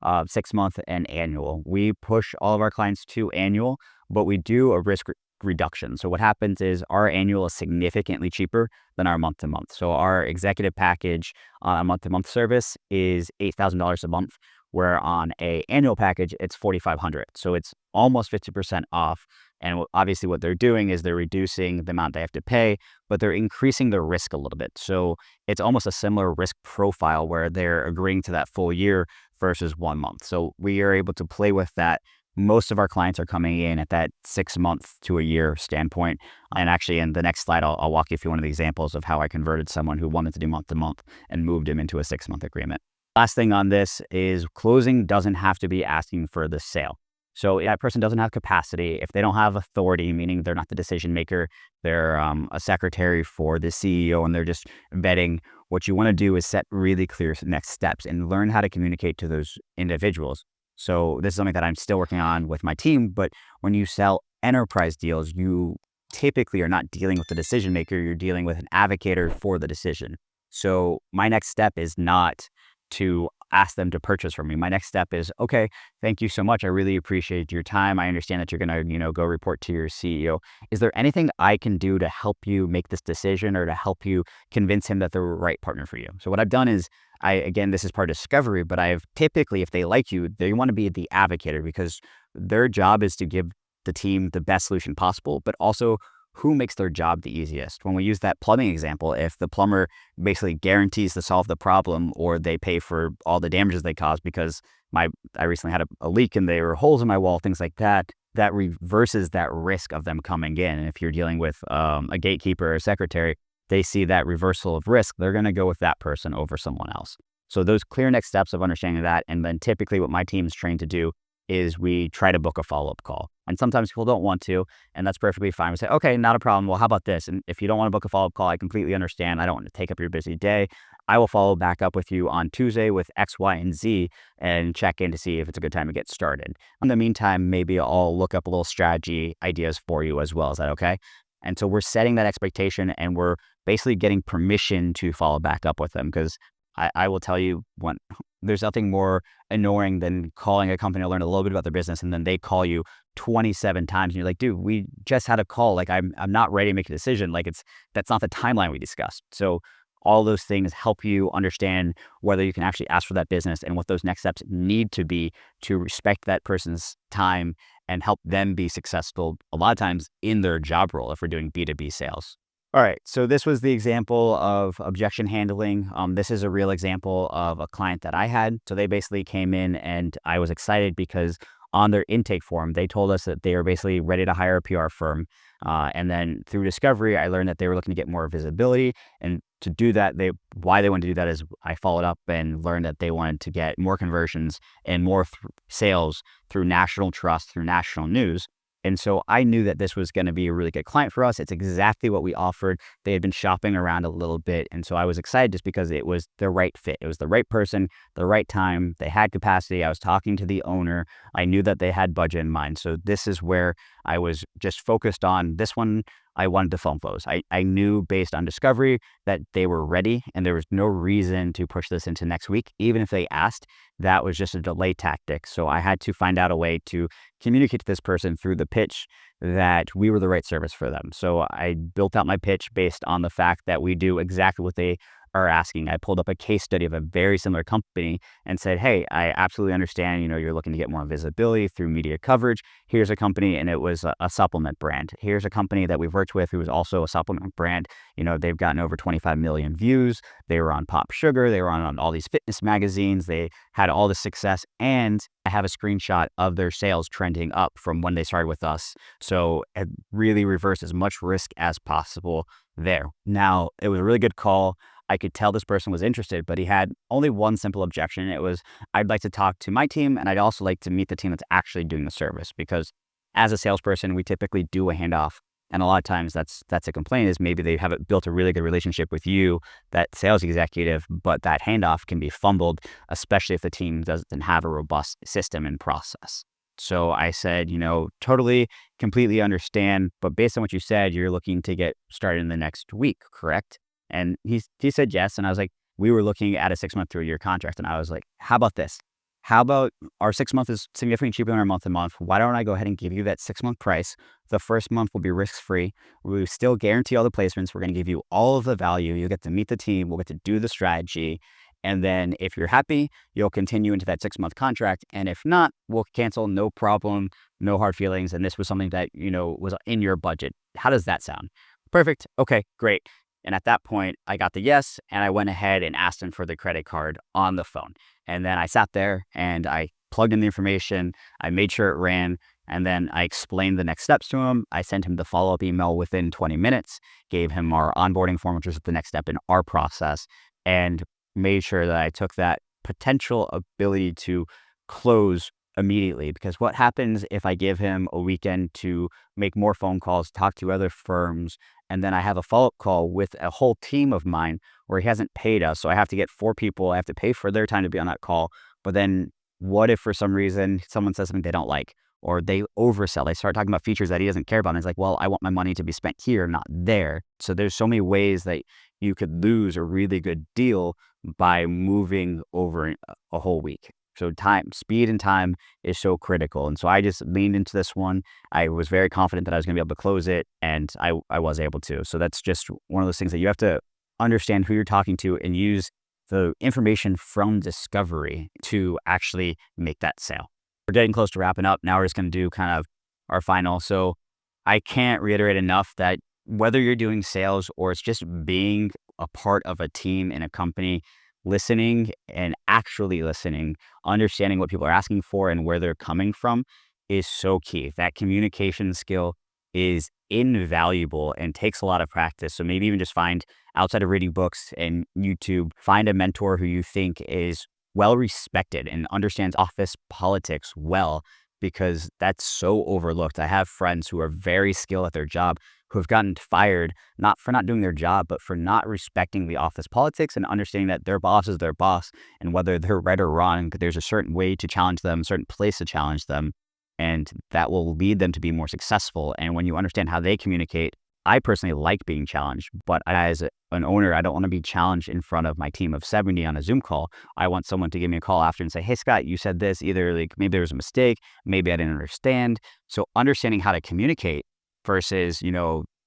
6-month, and annual. We push all of our clients to annual, but we do a risk reduction. So what happens is our annual is significantly cheaper than our month-to-month. So our executive package on a month-to-month service is $8,000 a month, where on a annual package, it's $4,500. So it's almost 50% off. And obviously what they're doing is they're reducing the amount they have to pay, but they're increasing the risk a little bit. So it's almost a similar risk profile where they're agreeing to that full year versus 1 month. So we are able to play with that. Most of our clients are coming in at that 6 month to a year standpoint. And actually in the next slide, I'll walk you through one of the examples of how I converted someone who wanted to do month to month and moved him into a 6-month agreement. Last thing on this is closing doesn't have to be asking for the sale. So that person doesn't have capacity. If they don't have authority, meaning they're not the decision maker, they're a secretary for the CEO and they're just vetting, what you want to do is set really clear next steps and learn how to communicate to those individuals. So this is something that I'm still working on with my team, but when you sell enterprise deals, you typically are not dealing with the decision maker, you're dealing with an advocator for the decision. So my next step is not to ask them to purchase from me. My next step is, okay, thank you so much. I really appreciate your time. I understand that you're going to, go report to your CEO. Is there anything I can do to help you make this decision or to help you convince him that they're the right partner for you? So what I've done is this is part of discovery, but I've typically, if they like you, they want to be the advocator because their job is to give the team the best solution possible, but also who makes their job the easiest. When we use that plumbing example, if the plumber basically guarantees to solve the problem or they pay for all the damages they cause because I recently had a leak and there were holes in my wall, things like that, that reverses that risk of them coming in. And if you're dealing with a gatekeeper or a secretary, they see that reversal of risk, they're going to go with that person over someone else. So those clear next steps of understanding that, and then typically what my team is trained to do is we try to book a follow-up call. And sometimes people don't want to, and that's perfectly fine. We say, okay, not a problem. Well, how about this? And if you don't want to book a follow-up call, I completely understand. I don't want to take up your busy day. I will follow back up with you on Tuesday with X, Y, and Z and check in to see if it's a good time to get started. In the meantime, maybe I'll look up a little strategy ideas for you as well. Is that okay? And so we're setting that expectation and we're basically getting permission to follow back up with them because I will tell you, when there's nothing more annoying than calling a company to learn a little bit about their business and then they call you 27 times and you're like, dude, we just had a call. Like I'm not ready to make a decision. Like that's not the timeline we discussed. So all those things help you understand whether you can actually ask for that business and what those next steps need to be to respect that person's time and help them be successful a lot of times in their job role if we're doing B2B sales. All right, so this was the example of objection handling. This is a real example of a client that I had. So they basically came in and I was excited because on their intake form, they told us that they were basically ready to hire a PR firm. And then through discovery, I learned that they were looking to get more visibility. And to do that, why they wanted to do that is I followed up and learned that they wanted to get more conversions and more sales through national trust, through national news. And so I knew that this was going to be a really good client for us. It's exactly what we offered. They had been shopping around a little bit. And so I was excited just because it was the right fit. It was the right person, the right time. They had capacity. I was talking to the owner. I knew that they had budget in mind. So this is where I was just focused on this one. I wanted to phone close. I knew based on discovery that they were ready and there was no reason to push this into next week. Even if they asked, that was just a delay tactic. So I had to find out a way to communicate to this person through the pitch that we were the right service for them. So I built out my pitch based on the fact that we do exactly what they are asking. I pulled up a case study of a very similar company and said, hey, I absolutely understand, you're looking to get more visibility through media coverage. Here's a company, and it was a supplement brand. Here's a company that we've worked with who is also a supplement brand. They've gotten over 25 million views. They were on Pop Sugar. They were on all these fitness magazines. They had all this success. And I have a screenshot of their sales trending up from when they started with us. So it really reversed as much risk as possible there. Now, it was a really good call. I could tell this person was interested, but he had only one simple objection. It was, I'd like to talk to my team, and I'd also like to meet the team that's actually doing the service, because as a salesperson, we typically do a handoff. And a lot of times that's a complaint, is maybe they haven't built a really good relationship with you, that sales executive, but that handoff can be fumbled, especially if the team doesn't have a robust system and process. So I said, totally, completely understand, but based on what you said, you're looking to get started in the next week, correct? And he said yes. And I was like, we were looking at a 6-month to a year contract. And I was like, how about this? How about our 6-month is significantly cheaper than our month-to-month? Why don't I go ahead and give you that 6-month price? The first month will be risk-free. We still guarantee all the placements. We're going to give you all of the value. You'll get to meet the team. We'll get to do the strategy. And then if you're happy, you'll continue into that 6-month contract. And if not, we'll cancel, no problem, no hard feelings. And this was something that, was in your budget. How does that sound? Perfect. Okay, great. And at that point, I got the yes, and I went ahead and asked him for the credit card on the phone. And then I sat there and I plugged in the information. I made sure it ran. And then I explained the next steps to him. I sent him the follow-up email within 20 minutes, gave him our onboarding form, which was the next step in our process, and made sure that I took that potential ability to close immediately. Because what happens if I give him a weekend to make more phone calls, talk to other firms, and then I have a follow-up call with a whole team of mine where he hasn't paid us. So I have to get 4 people. I have to pay for their time to be on that call. But then what if for some reason someone says something they don't like, or they oversell? They start talking about features that he doesn't care about. And it's like, well, I want my money to be spent here, not there. So there's so many ways that you could lose a really good deal by moving over a whole week. So speed and time is so critical. And so I just leaned into this one. I was very confident that I was going to be able to close it, and I was able to. So that's just one of those things that you have to understand who you're talking to and use the information from discovery to actually make that sale. We're getting close to wrapping up. Now we're just going to do kind of our final. So I can't reiterate enough that whether you're doing sales or it's just being a part of a team in a company, listening and actually listening, understanding what people are asking for and where they're coming from is so key. That communication skill is invaluable and takes a lot of practice. So maybe even just find, outside of reading books and YouTube, find a mentor who you think is well respected and understands office politics well, because that's so overlooked. I have friends who are very skilled at their job who have gotten fired, not for not doing their job, but for not respecting the office politics and understanding that their boss is their boss, and whether they're right or wrong, there's a certain way to challenge them, a certain place to challenge them, and that will lead them to be more successful. And when you understand how they communicate, I personally like being challenged, but as an owner, I don't want to be challenged in front of my team of 70 on a Zoom call. I want someone to give me a call after and say, hey, Scott, you said this, either like maybe there was a mistake, maybe I didn't understand. So understanding how to communicate versus,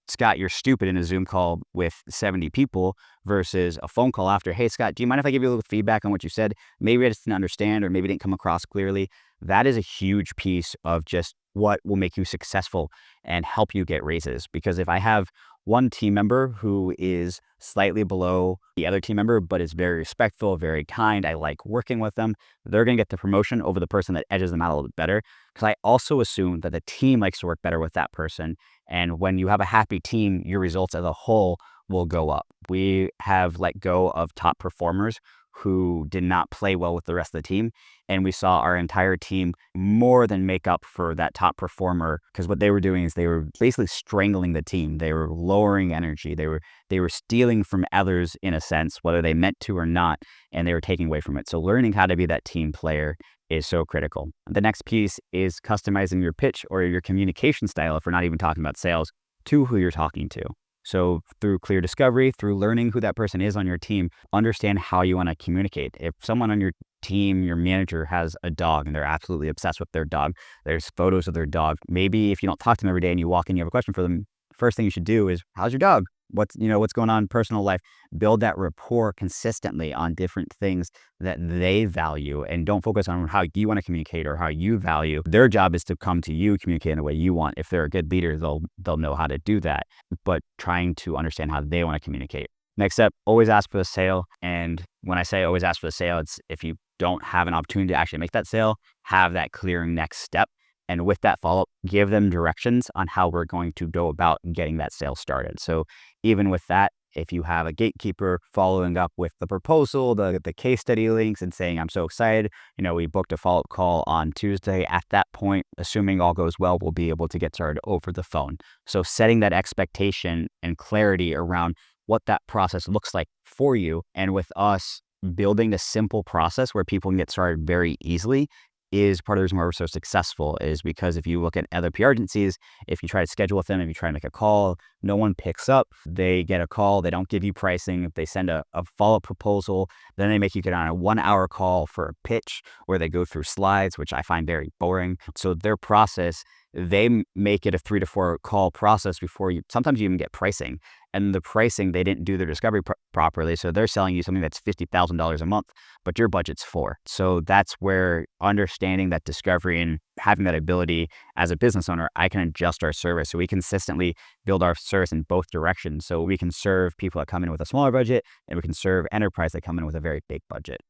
Scott, you're stupid in a Zoom call with 70 people versus a phone call after, hey, Scott, do you mind if I give you a little feedback on what you said? Maybe I just didn't understand, or maybe didn't come across clearly. That is a huge piece of just what will make you successful and help you get raises. Because if I have one team member who is slightly below the other team member, but is very respectful, very kind, I like working with them, they're going to get the promotion over the person that edges them out a little bit better. Because I also assume that the team likes to work better with that person. And when you have a happy team, your results as a whole will go up. We have let go of top performers who did not play well with the rest of the team. And we saw our entire team more than make up for that top performer, because what they were doing is they were basically strangling the team. They were lowering energy. They were stealing from others in a sense, whether they meant to or not, and they were taking away from it. So learning how to be that team player is so critical. The next piece is customizing your pitch or your communication style, if we're not even talking about sales, to who you're talking to. So through clear discovery, through learning who that person is on your team, understand how you want to communicate. If someone on your team, your manager, has a dog and they're absolutely obsessed with their dog, there's photos of their dog. Maybe if you don't talk to them every day and you walk in, you have a question for them, first thing you should do is, how's your dog? what's going on in personal life. Build that rapport consistently on different things that they value, and don't focus on how you want to communicate or how you value. Their job is to come to you, communicate in the way you want. If they're a good leader, they'll know how to do that, but trying to understand how they want to communicate. Next step, always ask for the sale. And when I say always ask for the sale, it's if you don't have an opportunity to actually make that sale, have that clear next step. And with that follow-up, give them directions on how we're going to go about getting that sale started. So even with that, if you have a gatekeeper following up with the proposal, the case study links, and saying, I'm so excited, we booked a follow-up call on Tuesday. At that point, assuming all goes well, we'll be able to get started over the phone. So setting that expectation and clarity around what that process looks like for you. And with us building a simple process where people can get started very easily is part of the reason why we're so successful, is because if you look at other PR agencies, if you try to schedule with them, if you try to make a call, no one picks up. They get a call, they don't give you pricing. If they send a follow-up proposal, then they make you get on a 1-hour call for a pitch where they go through slides, which I find very boring. So their process, they make it a 3 to 4 call process before sometimes you even get pricing. And the pricing, they didn't do their discovery properly. So they're selling you something that's $50,000 a month, but your budget's $4,000. So that's where understanding that discovery and having that ability as a business owner, I can adjust our service. So we consistently build our service in both directions. So we can serve people that come in with a smaller budget, and we can serve enterprise that come in with a very big budget.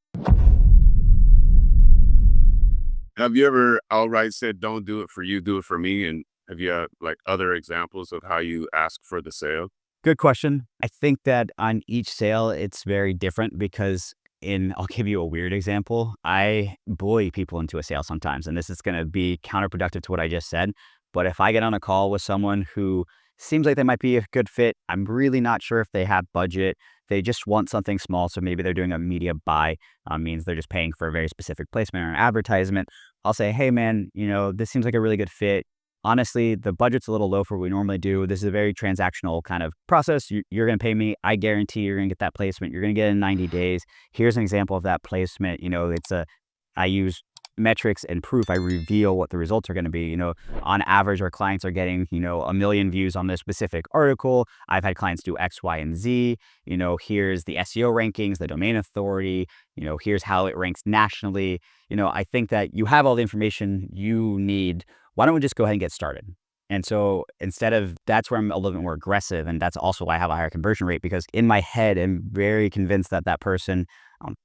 Have you ever outright said, don't do it for you, do it for me? And have you had other examples of how you ask for the sale? Good question. I think that on each sale, it's very different because I'll give you a weird example. I bully people into a sale sometimes, and this is going to be counterproductive to what I just said. But if I get on a call with someone who seems like they might be a good fit, I'm really not sure if they have budget. They just want something small. So maybe they're doing a media buy, means they're just paying for a very specific placement or an advertisement. I'll say, hey man, this seems like a really good fit. Honestly, the budget's a little low for what we normally do. This is a very transactional kind of process. You're going to pay me. I guarantee you're going to get that placement. You're going to get it in 90 days. Here's an example of that placement. I use metrics and proof. I reveal what the results are going to be. On average, our clients are getting, 1 million views on this specific article. I've had clients do X, Y, and Z. Here's the SEO rankings, the domain authority. Here's how it ranks nationally. I think that you have all the information you need. Why don't we just go ahead and get started? And so that's where I'm a little bit more aggressive. And that's also why I have a higher conversion rate, because in my head, I'm very convinced that person,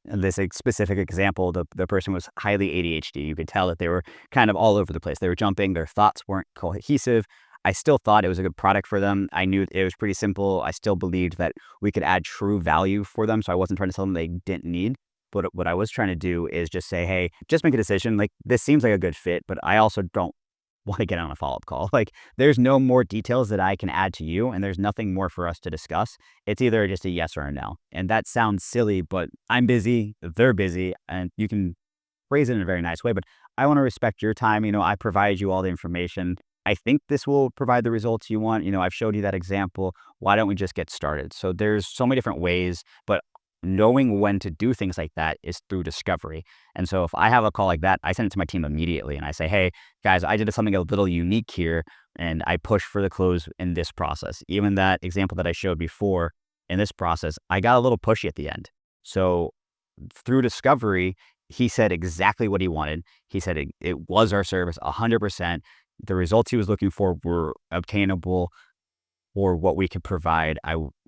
this specific example, the person was highly ADHD. You could tell that they were kind of all over the place. They were jumping. Their thoughts weren't cohesive. I still thought it was a good product for them. I knew it was pretty simple. I still believed that we could add true value for them. So I wasn't trying to tell them they didn't need. But what I was trying to do is just say, hey, just make a decision. This seems like a good fit, but I also don't want to get on a follow-up call. There's no more details that I can add to you, and there's nothing more for us to discuss. It's either just a yes or a no. And that sounds silly, but I'm busy, they're busy, and you can phrase it in a very nice way, but I want to respect your time. I provide you all the information. I think this will provide the results you want. I've showed you that example. Why don't we just get started? So there's so many different ways, but knowing when to do things like that is through discovery. And so if I have a call like that, I send it to my team immediately and I say, hey guys, I did something a little unique here, and I push for the close in this process. Even that example that I showed before, in this process, I got a little pushy at the end. So through discovery, he said exactly what he wanted. He said it was our service 100%. The results he was looking for were obtainable for what we could provide.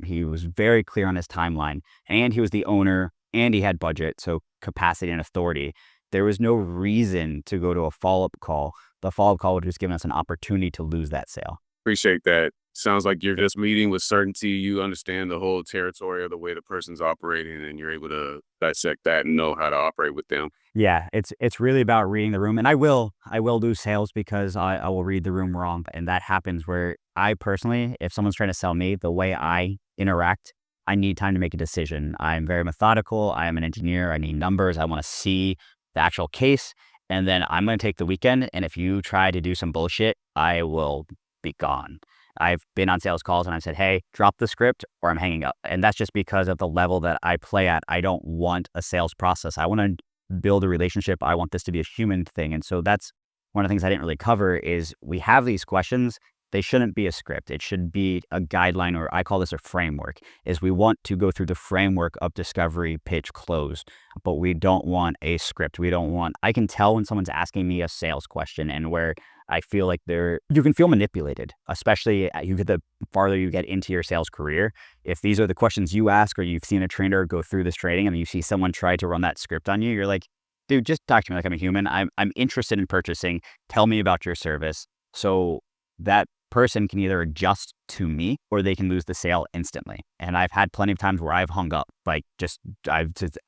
He was very clear on his timeline, and he was the owner, and he had budget, so capacity and authority. There was no reason to go to a follow-up call. The follow-up call would have just given us an opportunity to lose that sale. Appreciate that. Sounds like you're just meeting with certainty. You understand the whole territory of the way the person's operating, and you're able to dissect that and know how to operate with them. Yeah, it's really about reading the room. And I will lose sales because I will read the room wrong. And that happens where I personally, if someone's trying to sell me, the way I interact, I need time to make a decision. I'm very methodical. I am an engineer. I need numbers. I want to see the actual case. And then I'm going to take the weekend. And if you try to do some bullshit, I will be gone. I've been on sales calls and I've said, hey, drop the script or I'm hanging up. And that's just because of the level that I play at. I don't want a sales process. I want to build a relationship. I want this to be a human thing. And so that's one of the things I didn't really cover is we have these questions they shouldn't be a script. It should be a guideline, or I call this a framework, is we want to go through the framework of discovery, pitch, close, but we don't want a script. I can tell when someone's asking me a sales question and where I feel like you can feel manipulated, especially the farther you get into your sales career. If these are the questions you ask, or you've seen a trainer go through this training and you see someone try to run that script on you, you're like, dude, just talk to me like I'm a human. I'm interested in purchasing. Tell me about your service. So that person can either adjust to me or they can lose the sale instantly. And I've had plenty of times where I've hung up, I've just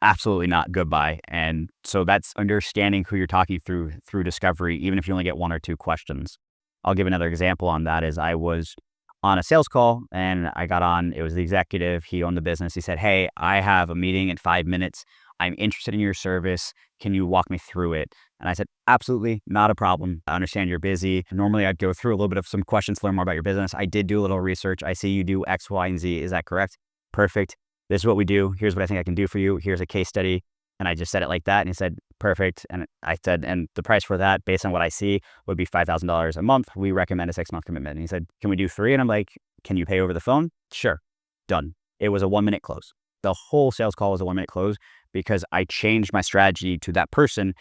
absolutely not goodbye. And so that's understanding who you're talking through discovery, even if you only get one or two questions. I'll give another example on that. Is I was on a sales call and I got on, it was the executive, he owned the business. He said, "Hey, I have a meeting in 5 minutes. I'm interested in your service. Can you walk me through it?" And I said, "Absolutely, not a problem. I understand you're busy." Normally I'd go through a little bit of some questions to learn more about your business. I did do a little research. I see you do X, Y, and Z. Is that correct? Perfect. This is what we do. Here's what I think I can do for you. Here's a case study. And I just said it like that. And he said, "Perfect." And I said, "And the price for that, based on what I see, would be $5,000 a month. We recommend a 6-month commitment." And he said, "Can we do 3?" And I'm like, "Can you pay over the phone?" "Sure." Done. It was a 1-minute close. The whole sales call was a 1-minute close because I changed my strategy to that person,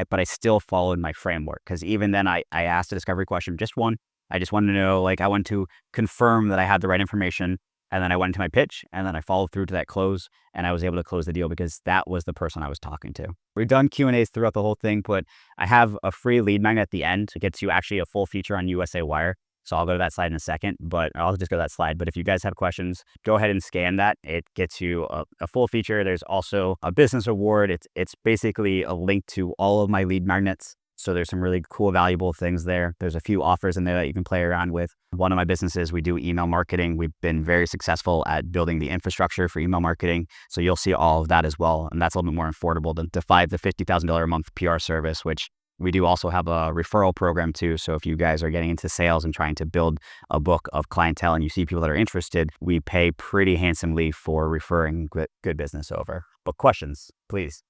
but I still followed my framework. Because even then I asked a discovery question, just one. I just wanted to know, I wanted to confirm that I had the right information. And then I went into my pitch, and then I followed through to that close, and I was able to close the deal because that was the person I was talking to. We've done Q&As throughout the whole thing, but I have a free lead magnet at the end. It gets you actually a full feature on USA Wire. So I'll go to that slide in a second, but I'll just go to that slide. But if you guys have questions, go ahead and scan that. It gets you a full feature. There's also a business award. It's basically a link to all of my lead magnets. So there's some really cool, valuable things there. There's a few offers in there that you can play around with. One of my businesses, we do email marketing. We've been very successful at building the infrastructure for email marketing. So you'll see all of that as well. And that's a little bit more affordable than the $5,000 to $50,000 a month PR service, which we do also have a referral program too. So if you guys are getting into sales and trying to build a book of clientele and you see people that are interested, we pay pretty handsomely for referring good business over. But questions, please.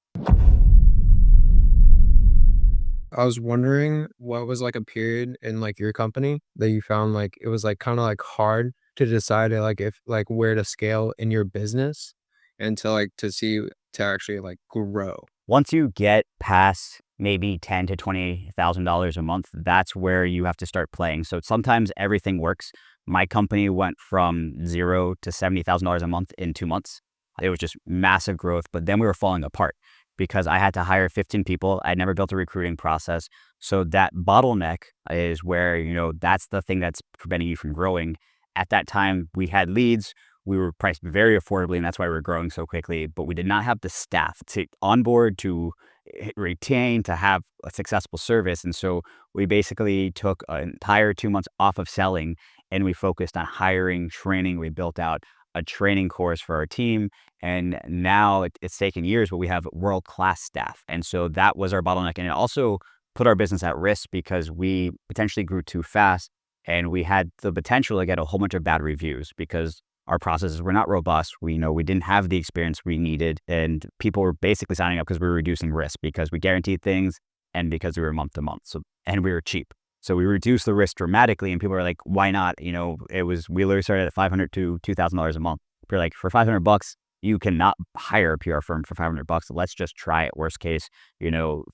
I was wondering what was a period in your company that you found it was kind of hard to decide if where to scale in your business and to actually grow. Once you get past maybe $10,000 to $20,000 a month, that's where you have to start playing. So sometimes everything works. My company went from $0 to $70,000 a month in 2 months. It was just massive growth, but then we were falling apart because I had to hire 15 people. I'd never built a recruiting process. So that bottleneck is where, that's the thing that's preventing you from growing. At that time, we had leads. We were priced very affordably, and that's why we were growing so quickly. But we did not have the staff to onboard, to retain, to have a successful service. And so we basically took an entire 2 months off of selling, and we focused on hiring, training. We built out a training course for our team. And now it's taken years, but we have world-class staff. And so that was our bottleneck. And it also put our business at risk because we potentially grew too fast, and we had the potential to get a whole bunch of bad reviews because our processes were not robust. We didn't have the experience we needed, and people were basically signing up because we were reducing risk, because we guaranteed things and because we were month to month. So, and we were cheap. So we reduced the risk dramatically, and people were like, "Why not?" We literally started at $500 to $2,000 a month. We're like, for $500, you cannot hire a PR firm for $500. Let's just try it. Worst case,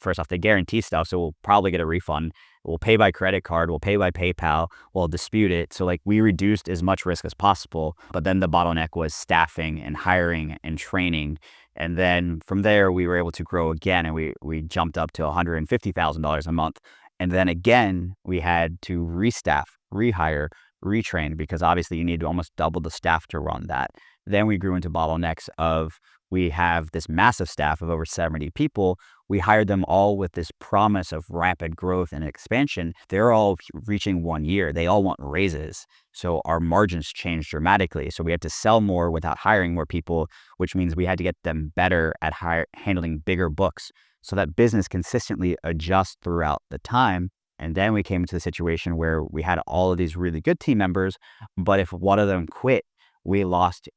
first off, they guarantee stuff, so we'll probably get a refund. We'll pay by credit card. We'll pay by PayPal. We'll dispute it. So we reduced as much risk as possible. But then the bottleneck was staffing and hiring and training. And then from there, we were able to grow again, and we jumped up to $150,000 a month. And then again, we had to restaff, rehire, retrain, because obviously you need to almost double the staff to run that. Then we grew into bottlenecks of, we have this massive staff of over 70 people. We hired them all with this promise of rapid growth and expansion. They're all reaching 1 year. They all want raises. So our margins changed dramatically. So we had to sell more without hiring more people, which means we had to get them better at handling bigger books so that business consistently adjusts throughout the time. And then we came into the situation where we had all of these really good team members, but if one of them quit, we lost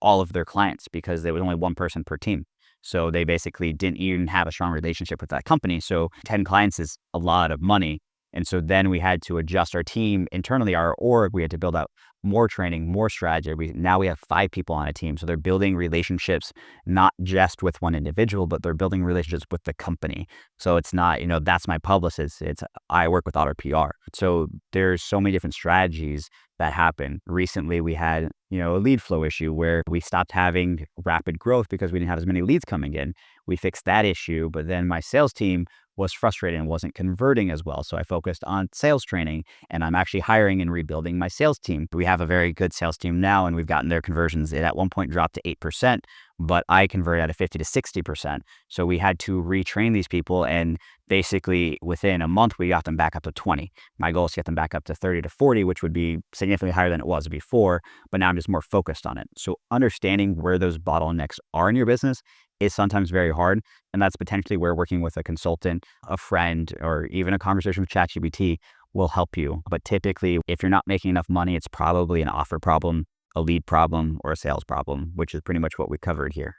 all of their clients because there was only one person per team. So they basically didn't even have a strong relationship with that company. So 10 clients is a lot of money. And so then we had to adjust our team internally, our org. We had to build out more training, more strategy. Now we have 5 people on a team. So they're building relationships, not just with one individual, but they're building relationships with the company. So it's not, that's my publicist. It's I work with Auto PR. So there's so many different strategies that happen. Recently, we had, a lead flow issue where we stopped having rapid growth because we didn't have as many leads coming in. We fixed that issue, but then my sales team was frustrated and wasn't converting as well. So I focused on sales training, and I'm actually hiring and rebuilding my sales team. We have a very good sales team now, and we've gotten their conversions. It at one point dropped to 8%, but I converted at a 50 to 60%. So we had to retrain these people, and basically within a month, we got them back up to 20. My goal is to get them back up to 30 to 40, which would be significantly higher than it was before, but now I'm just more focused on it. So understanding where those bottlenecks are in your business is sometimes very hard. And that's potentially where working with a consultant, a friend, or even a conversation with ChatGPT will help you. But typically, if you're not making enough money, it's probably an offer problem, a lead problem, or a sales problem, which is pretty much what we covered here.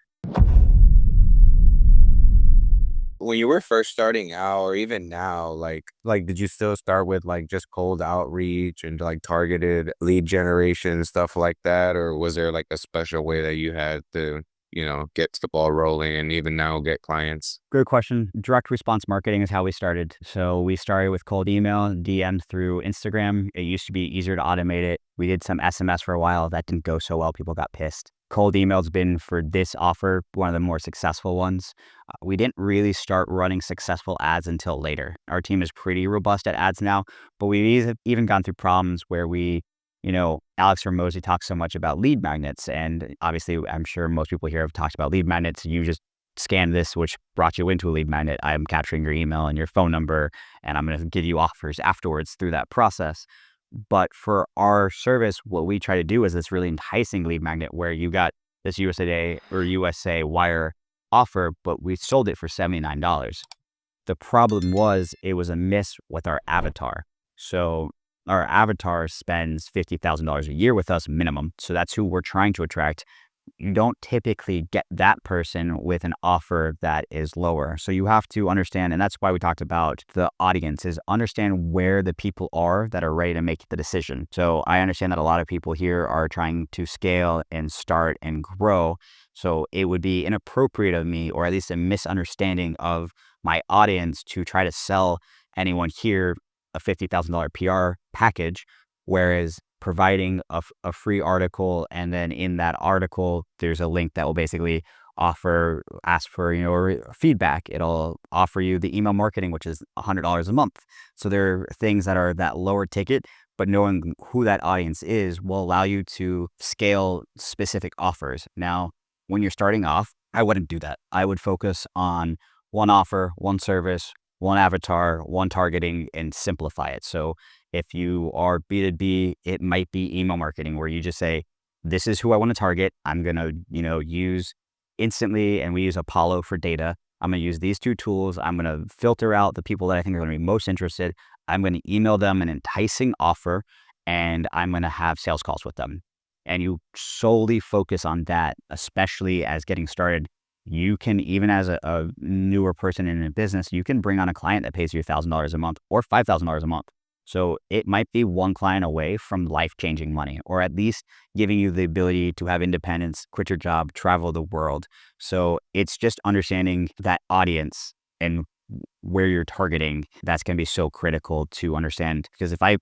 When you were first starting out, or even now, did you still start with just cold outreach and targeted lead generation, stuff like that? Or was there a special way that you had to, get the ball rolling and even now get clients? Good question. Direct response marketing is how we started. So we started with cold email, DM through Instagram. It used to be easier to automate it. We did some SMS for a while. That didn't go so well. People got pissed. Cold email's been, for this offer, one of the more successful ones. We didn't really start running successful ads until later. Our team is pretty robust at ads now, but we've even gone through problems where Alex Hormozi talks so much about lead magnets. And obviously, I'm sure most people here have talked about lead magnets. You just scan this, which brought you into a lead magnet. I'm capturing your email and your phone number, and I'm going to give you offers afterwards through that process. But for our service, what we try to do is this really enticing lead magnet where you got this USA or USA Wire offer, but we sold it for $79. The problem was it was a miss with our avatar. So our avatar spends $50,000 a year with us minimum. So that's who we're trying to attract. You don't typically get that person with an offer that is lower. So you have to understand, and that's why we talked about the audience, is understand where the people are that are ready to make the decision. So I understand that a lot of people here are trying to scale and start and grow. So it would be inappropriate of me, or at least a misunderstanding of my audience, to try to sell anyone here a $50,000 PR package, whereas providing a free article, and then in that article there's a link that will basically ask for feedback. It'll offer you the email marketing, which is $100 a month. So there are things that are that lower ticket, but knowing who that audience is will allow you to scale specific offers. Now, when you're starting off, I wouldn't do that. I would focus on one offer, one service, one avatar, one targeting, and simplify it. So if you are B2B, it might be email marketing where you just say, this is who I want to target. I'm going to, use Instantly, and we use Apollo for data. I'm going to use these 2 tools. I'm going to filter out the people that I think are going to be most interested. I'm going to email them an enticing offer, and I'm going to have sales calls with them. And you solely focus on that, especially as getting started. You can, even as a newer person in a business, you can bring on a client that pays you $1,000 a month or $5,000 a month. So it might be one client away from life-changing money, or at least giving you the ability to have independence, quit your job, travel the world. So it's just understanding that audience and where you're targeting. That's going to be so critical to understand, because if I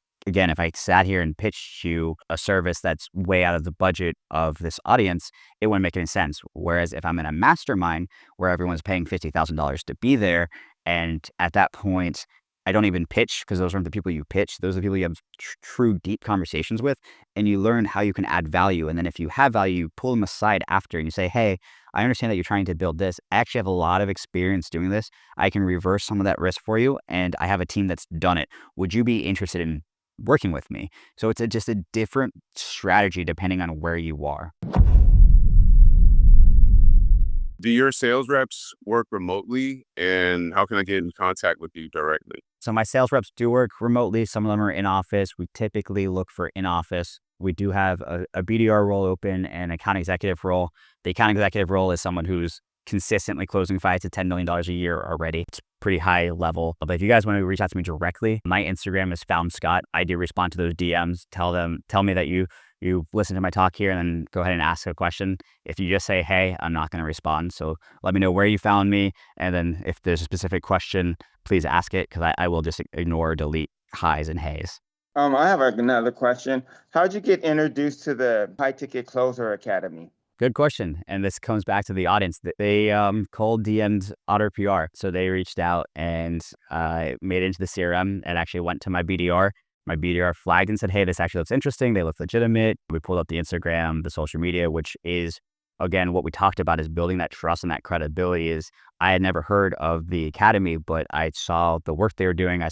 sat here and pitched you a service that's way out of the budget of this audience, it wouldn't make any sense. Whereas if I'm in a mastermind where everyone's paying $50,000 to be there, and at that point, I don't even pitch, because those aren't the people you pitch. Those are the people you have true deep conversations with, and you learn how you can add value. And then if you have value, you pull them aside after and you say, hey, I understand that you're trying to build this. I actually have a lot of experience doing this. I can reverse some of that risk for you, and I have a team that's done it. Would you be interested in working with me? So it's just a different strategy depending on where you are. Do your sales reps work remotely, and how can I get in contact with you directly? So my sales reps do work remotely. Some of them are in office. We typically look for in office. We do have a BDR role open and account executive role. The account executive role is someone who's consistently closing $5 to $10 million a year already. It's pretty high level. But if you guys want to reach out to me directly, my Instagram is Found Scott. I do respond to those DMs. Tell me that you listen to my talk here, and then go ahead and ask a question. If you just say, hey, I'm not going to respond. So let me know where you found me. And then if there's a specific question, please ask it, because I will just ignore or delete highs and hays. I have another question. How'd you get introduced to the High Ticket Closer Academy? Good question. And this comes back to the audience. They cold DM'd Otter PR. So they reached out and made it into the CRM, and actually went to my BDR. My BDR flagged and said, hey, this actually looks interesting. They look legitimate. We pulled up the Instagram, the social media, which is, again, what we talked about is building that trust and that credibility. Is I had never heard of the academy, but I saw the work they were doing. I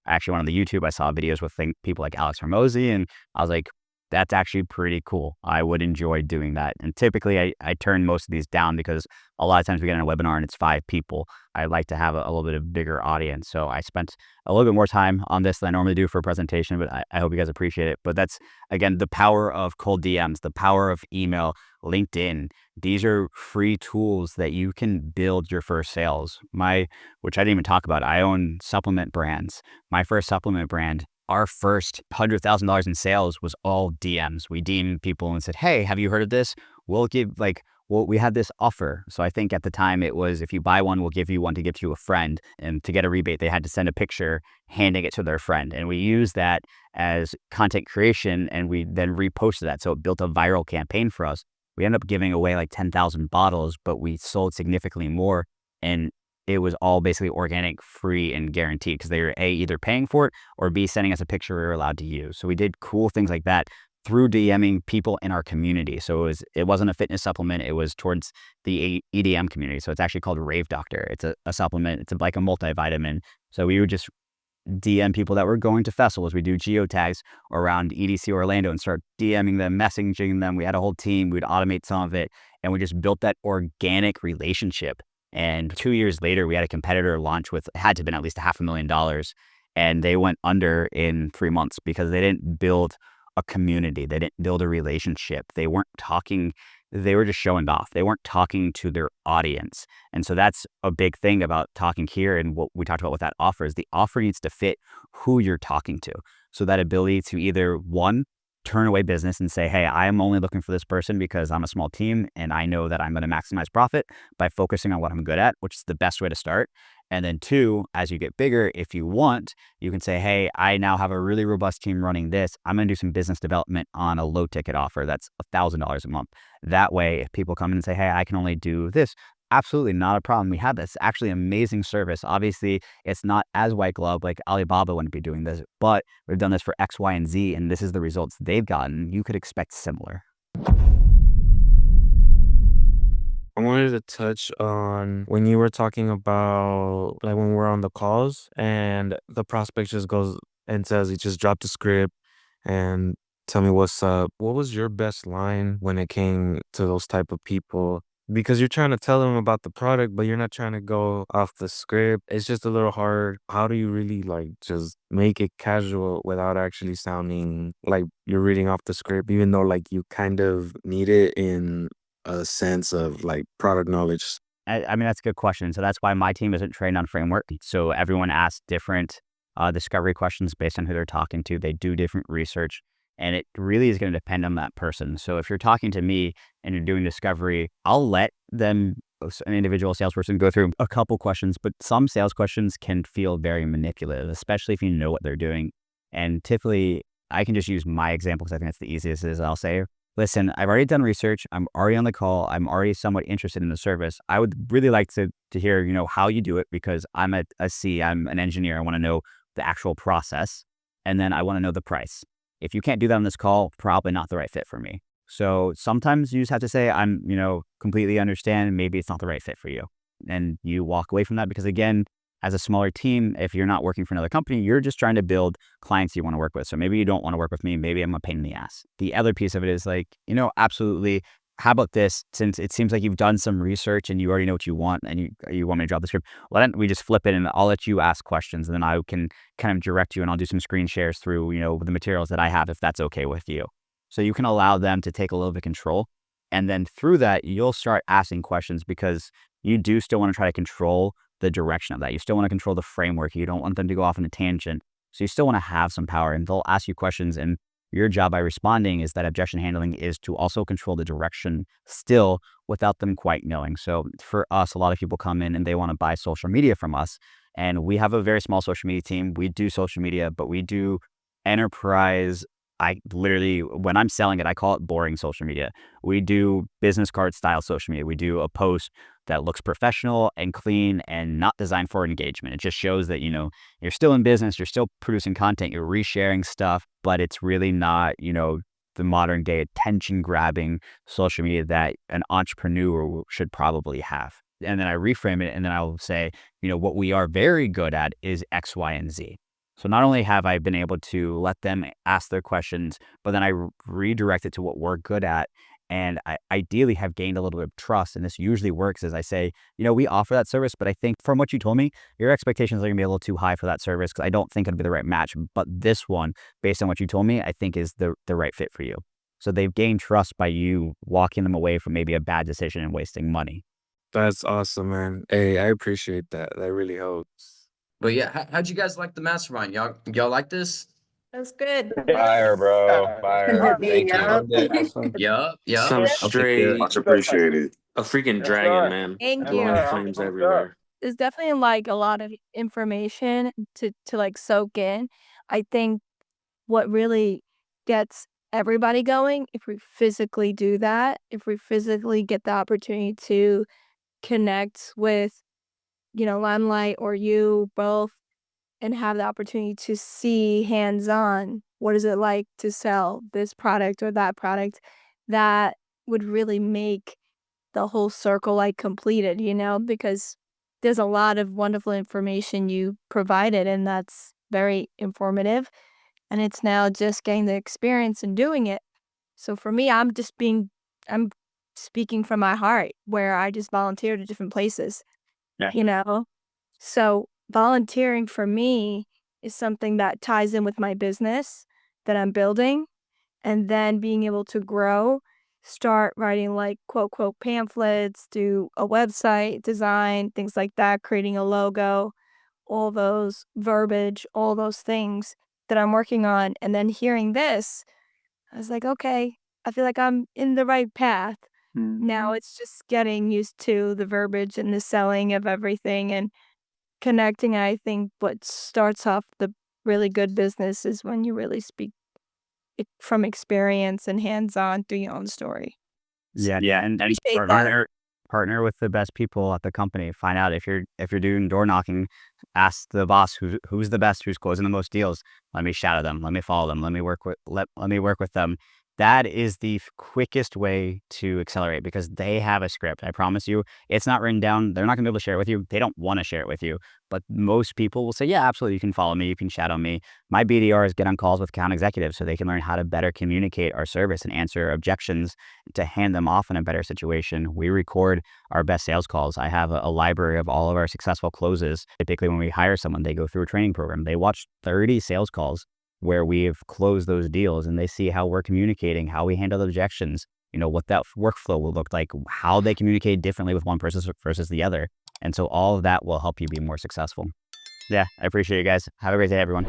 actually went on the YouTube. I saw videos with people like Alex Hormozy, and I was like, that's actually pretty cool. I would enjoy doing that. And typically I turn most of these down, because a lot of times we get in a webinar and it's 5 people. I like to have a little bit of bigger audience. So I spent a little bit more time on this than I normally do for a presentation, but I hope you guys appreciate it. But that's, again, the power of cold DMs, the power of email, LinkedIn. These are free tools that you can build your first sales. Which I didn't even talk about. I own supplement brands. My first supplement brand, our first $100,000 in sales was all DMs. We DM'd people and said, hey, have you heard of this? We had this offer. So I think at the time it was, if you buy one, we'll give you one to give to a friend. And to get a rebate, they had to send a picture handing it to their friend. And we used that as content creation, and we then reposted that. So it built a viral campaign for us. We ended up giving away like 10,000 bottles, but we sold significantly more. And it was all basically organic, free, and guaranteed, because they were either paying for it, or B, sending us a picture we were allowed to use. So we did cool things like that through DMing people in our community. So it wasn't a fitness supplement. It was towards the EDM community. So it's actually called Rave Doctor. It's a supplement. It's like a multivitamin. So we would just DM people that were going to festivals. We do geotags around EDC Orlando and start DMing them, messaging them. We had a whole team. We'd automate some of it, and we just built that organic relationship. And 2 years later, we had a competitor launch with, it had to have been at least $500,000, and they went under in 3 months because they didn't build a community. They didn't build a relationship. They weren't talking. They were just showing off. They weren't talking to their audience. And so that's a big thing about talking here. And what we talked about with that offer is the offer needs to fit who you're talking to. So that ability to either, one, turn away business and say, hey, I am only looking for this person because I'm a small team and I know that I'm going to maximize profit by focusing on what I'm good at, which is the best way to start. And then 2, as you get bigger, if you want, you can say, hey, I now have a really robust team running this. I'm going to do some business development on a low ticket offer that's $1,000 a month. That way, if people come in and say, hey, I can only do this, absolutely not a problem. We have this actually amazing service. Obviously, it's not as white glove, like Alibaba wouldn't be doing this, but we've done this for X, Y, and Z, and this is the results they've gotten. You could expect similar. I wanted to touch on when you were talking about, like, when we're on the calls and the prospect just goes and says, he just dropped the script and tell me what's up. What was your best line when it came to those type of people? Because you're trying to tell them about the product, but you're not trying to go off the script. It's just a little hard. How do you really, like, just make it casual without actually sounding like you're reading off the script, even though, like, you kind of need it in a sense of, like, product knowledge? I mean, that's a good question. So that's why my team isn't trained on framework. So everyone asks different discovery questions based on who they're talking to. They do different research, and it really is going to depend on that person. So if you're talking to me and you're doing discovery, I'll let them, an individual salesperson, go through a couple questions, but some sales questions can feel very manipulative, especially if you know what they're doing. And typically, I can just use my example because I think that's the easiest. Is I'll say, listen, I've already done research. I'm already on the call. I'm already somewhat interested in the service. I would really like to hear, how you do it, because I'm I'm an engineer. I want to know the actual process. And then I want to know the price. If you can't do that on this call, probably not the right fit for me. So sometimes you just have to say, I'm, completely understand. Maybe it's not the right fit for you. And you walk away from that, because again, as a smaller team, if you're not working for another company, you're just trying to build clients you want to work with. So maybe you don't want to work with me. Maybe I'm a pain in the ass. The other piece of it is like, absolutely. How about this? Since it seems like you've done some research and you already know what you want, and you want me to drop the script, why don't we just flip it and I'll let you ask questions, and then I can kind of direct you, and I'll do some screen shares through, the materials that I have, if that's okay with you. So you can allow them to take a little bit of control. And then through that, you'll start asking questions because you do still want to try to control the direction of that. You still want to control the framework. You don't want them to go off on a tangent. So you still want to have some power, and they'll ask you questions, and your job by responding is that objection handling is to also control the direction still without them quite knowing. So for us, a lot of people come in and they want to buy social media from us. And we have a very small social media team. We do social media, but we do enterprise. I literally, when I'm selling it, I call it boring social media. We do business card style social media. We do a post that looks professional and clean and not designed for engagement. It just shows that, you're still in business, you're still producing content, you're resharing stuff, but it's really not, the modern day attention grabbing social media that an entrepreneur should probably have. And then I reframe it, and then I will say, what we are very good at is X, Y, and Z. So not only have I been able to let them ask their questions, but then I redirect it to what we're good at. And I ideally have gained a little bit of trust. And this usually works as I say, we offer that service, but I think from what you told me, your expectations are gonna be a little too high for that service because I don't think it'll be the right match. But this one, based on what you told me, I think is the right fit for you. So they've gained trust by you walking them away from maybe a bad decision and wasting money. That's awesome, man. Hey, I appreciate that. That really helps. But yeah, how'd you guys like the mastermind? Y'all like this? That's good. Fire, bro. Fire. Thank you. Awesome. Yup. Some Okay, straight, Much appreciated. a freaking dragon, man. Thank Blowing you. flames everywhere. There's definitely like a lot of information to like soak in. I think what really gets everybody going, if we physically do that, if we physically get the opportunity to connect with, Limelight or you both, and have the opportunity to see hands-on what is it like to sell this product or that product, that would really make the whole circle like completed, because there's a lot of wonderful information you provided, and that's very informative. And it's now just getting the experience and doing it. So for me, I'm speaking from my heart, where I just volunteered at different places. Yeah. So volunteering for me is something that ties in with my business that I'm building, and then being able to grow, start writing like quote pamphlets, do a website design, things like that, creating a logo, all those verbiage, all those things that I'm working on. And then hearing this, I was like, okay, I feel like I'm in the right path. Now it's just getting used to the verbiage and the selling of everything and connecting. I think what starts off the really good business is when you really speak it from experience and hands-on through your own story. Yeah, and Appreciate that. partner with the best people at the company. Find out if you're doing door knocking, ask the boss who's the best, who's closing the most deals. Let me shadow them. Let me follow them. Let me work with them. That is the quickest way to accelerate because they have a script. I promise you, it's not written down. They're not going to be able to share it with you. They don't want to share it with you. But most people will say, yeah, absolutely. You can follow me. You can shadow me. My BDRs get on calls with account executives so they can learn how to better communicate our service and answer objections to hand them off in a better situation. We record our best sales calls. I have a library of all of our successful closes. Typically, when we hire someone, they go through a training program. They watch 30 sales calls where we've closed those deals, and they see how we're communicating, how we handle objections, what that workflow will look like, how they communicate differently with one person versus the other. And so all of that will help you be more successful. Yeah, I appreciate you guys. Have a great day, everyone.